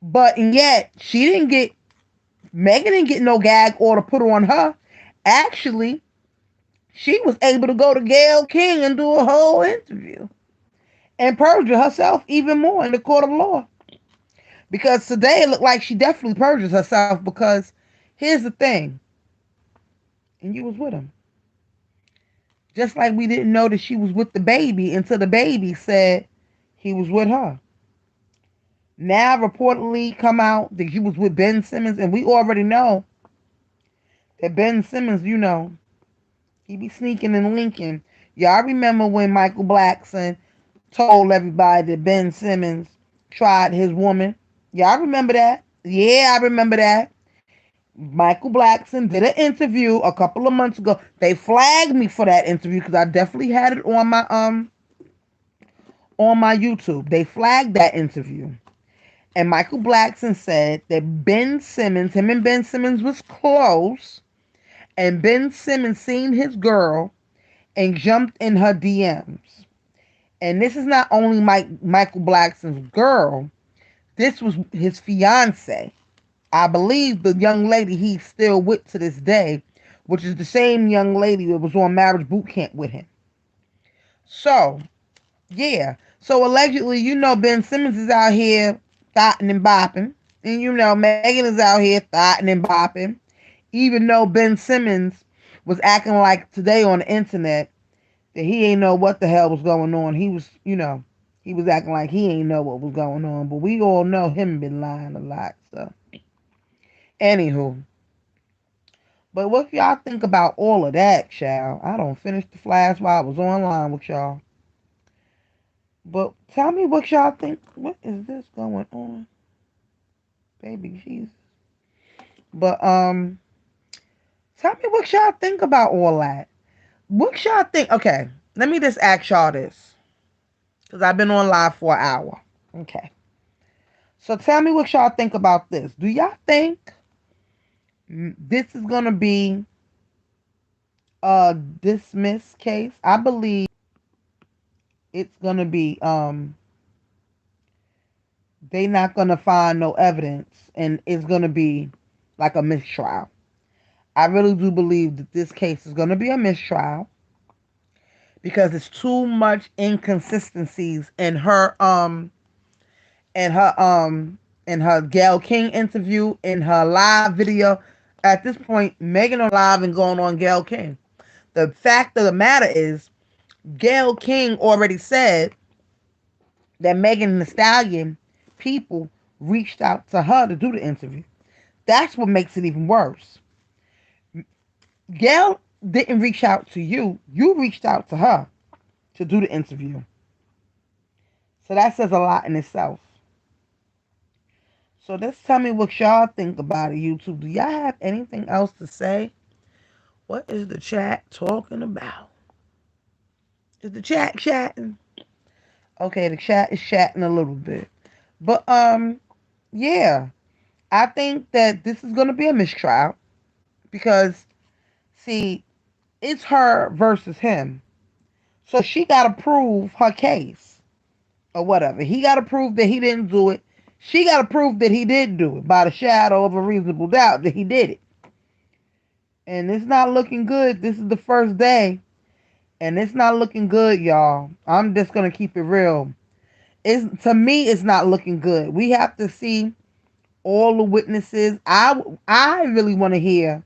But and yet she didn't get Megan didn't get no gag order put on her. Actually, she was able to go to Gayle King and do a whole interview and perjure herself even more in the court of law. Because today it looked like she definitely perjures herself because here's the thing, and you was with him. Just like we didn't know that she was with the baby until the baby said he was with her. Now reportedly come out that you was with Ben Simmons, and we already know that Ben Simmons, he be sneaking and linking. Y'all remember when Michael Blackson told everybody that Ben Simmons tried his woman? Y'all remember that? Yeah, I remember that. Michael Blackson did an interview a couple of months ago. They flagged me for that interview because I definitely had it on my YouTube. They flagged that interview. And Michael Blackson said that Ben Simmons, him and Ben Simmons was close, and Ben Simmons seen his girl and jumped in her DMs. And this is not only Michael Blackson's girl, this was his fiance. I believe the young lady he's still with to this day, which is the same young lady that was on marriage boot camp with him. So, yeah. So allegedly, Ben Simmons is out here thotting and bopping. And Megan is out here thotting and bopping. Even though Ben Simmons was acting like today on the internet that he ain't know what the hell was going on. He was acting like he ain't know what was going on. But we all know him been lying a lot. So, anywho. But what y'all think about all of that, child? I don't finish the flash while I was online with y'all. But tell me what y'all think. What is this going on? Baby Jesus. But tell me what y'all think about all that. What y'all think? Okay, let me just ask y'all this. Because I've been on live for an hour. Okay. So tell me what y'all think about this. Do y'all think this is gonna be a dismissed case? I believe it's gonna be they not gonna find no evidence and it's gonna be like a mistrial. I really do believe that this case is gonna be a mistrial because it's too much inconsistencies in her in her Gayle King interview, in her live video. At this point, Megan on live and going on Gayle King. The fact of the matter is, Gayle King already said that Megan and the Stallion people reached out to her to do the interview. That's what makes it even worse. Gayle didn't reach out to you. You reached out to her to do the interview. So that says a lot in itself. So just tell me what y'all think about it, YouTube. Do y'all have anything else to say? What is the chat talking about? Is the chat chatting? Okay, the chat is chatting a little bit. But yeah. I think that this is gonna be a mistrial because see, it's her versus him. So she gotta prove her case. Or whatever. He gotta prove that he didn't do it. She gotta prove that he did do it by the shadow of a reasonable doubt that he did it. And it's not looking good. This is the first day. And it's not looking good, y'all. I'm just gonna keep it real. To me, it's not looking good. We have to see all the witnesses. I really want to hear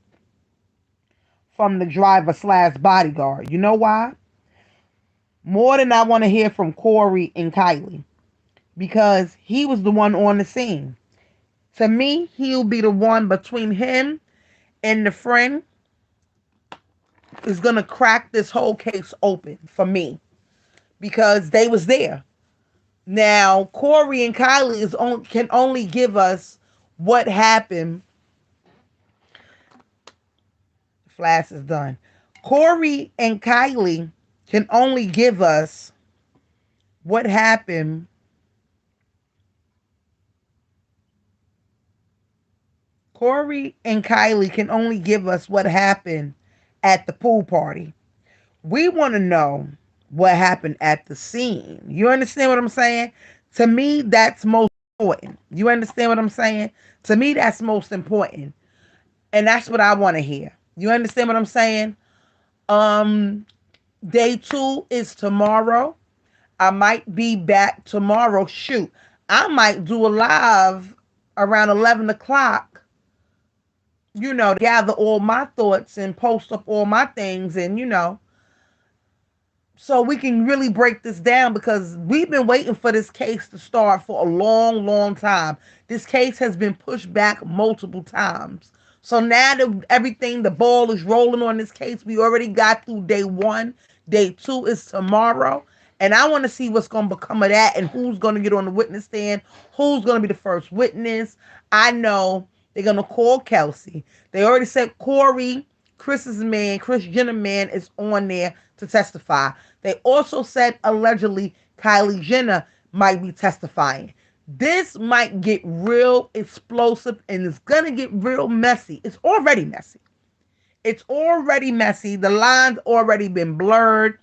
from the driver slash bodyguard. You know why? More than I want to hear from Corey and Kylie. because he was the one on the scene. To me, he'll be the one between him and the friend is gonna crack this whole case open for me because they was there. Now, Corey and Kylie can only give us what happened. Flash is done. Corey and Kylie can only give us what happened. Corey and Kylie can only give us what happened at the pool party. We want to know what happened at the scene. You understand what I'm saying? To me, that's most important. You understand what I'm saying? To me, that's most important. And that's what I want to hear. You understand what I'm saying? Um, Day 2 is tomorrow. I might be back tomorrow. Shoot, I might do a live around 11 o'clock, to gather all my thoughts and post up all my things and, so we can really break this down because we've been waiting for this case to start for a long, long time. This case has been pushed back multiple times. So now that everything, the ball is rolling on this case, we already got through day 1. Day 2 is tomorrow. And I want to see what's going to become of that and who's going to get on the witness stand, who's going to be the first witness. I know they're going to call Kelsey. They already said Corey, Chris's man, Chris Jenner man is on there to testify. They also said allegedly Kylie Jenner might be testifying. This might get real explosive and it's going to get real messy. It's already messy. It's already messy. The lines already been blurred.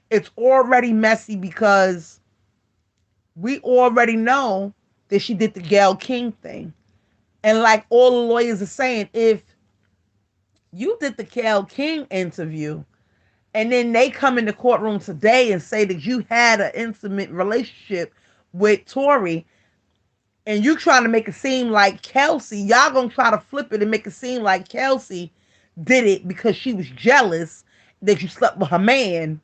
It's already messy because we already know that she did the Gayle King thing. And like all the lawyers are saying, if you did the Gayle King interview, and then they come in the courtroom today and say that you had an intimate relationship with Tory, and you trying to make it seem like Kelsey, y'all gonna try to flip it and make it seem like Kelsey did it because she was jealous that you slept with her man.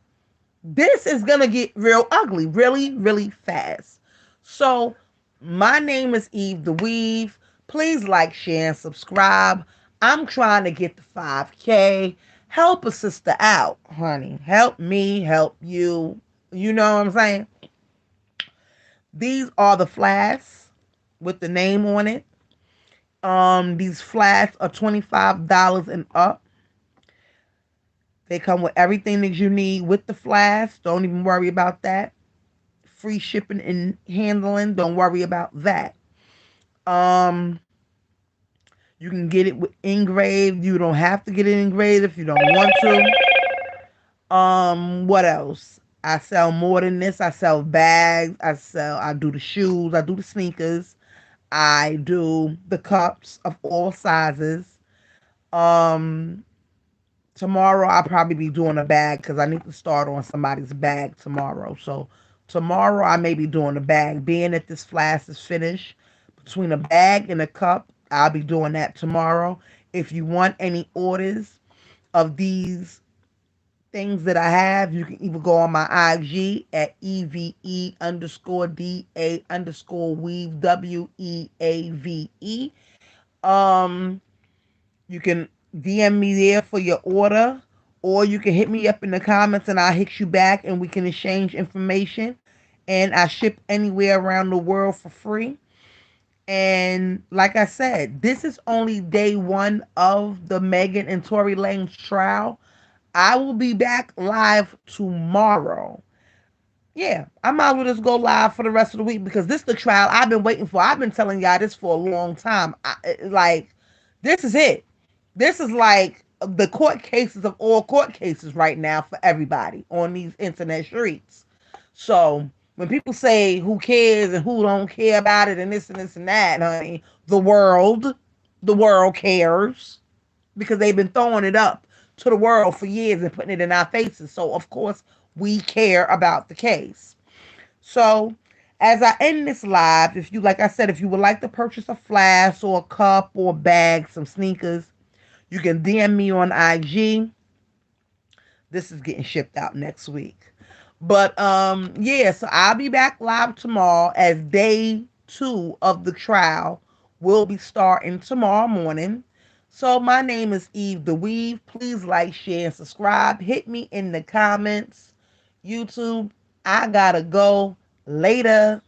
This is gonna get real ugly, really, really fast. So, my name is Evedaweave. Please like, share, and subscribe. I'm trying to get the 5K. Help a sister out, honey. Help me, help you. You know what I'm saying? These are the flasks with the name on it. These flasks are $25 and up. They come with everything that you need with the flask. Don't even worry about that. Free shipping and handling. Don't worry about that. Um, you can get it with engraved. You don't have to get it engraved if you don't want to. What else? I sell more than this. I sell bags. I do the shoes. I do the sneakers. I do the cups of all sizes. Um, Tomorrow I'll probably be doing a bag because I need to start on somebody's bag tomorrow. So tomorrow I may be doing a bag. Being that this flask is finished, between a bag and a cup, I'll be doing that tomorrow. If you want any orders of these things that I have, you can either go on my IG at EVE underscore DA underscore weave WEAVE. Um, you can DM me there for your order, or you can hit me up in the comments and I'll hit you back and we can exchange information. And I ship anywhere around the world for free. And like I said, this is only day 1 of the Megan and Tory Lanez trial. I will be back live tomorrow. Yeah, I might as well just go live for the rest of the week because this is the trial I've been waiting for. I've been telling y'all this for a long time. This is it. This is like the court cases of all court cases right now for everybody on these internet streets. So when people say who cares and who don't care about it and this and that, honey, the world cares because they've been throwing it up to the world for years and putting it in our faces. So of course we care about the case. So as I end this live, if you, like I said, if you would like to purchase a flask or a cup or a bag, some sneakers, you can DM me on IG. This is getting shipped out next week. But yeah, so I'll be back live tomorrow as day 2 of the trial will be starting tomorrow morning. So my name is Evedaweave. Please like, share, and subscribe. Hit me in the comments. YouTube, I gotta go later.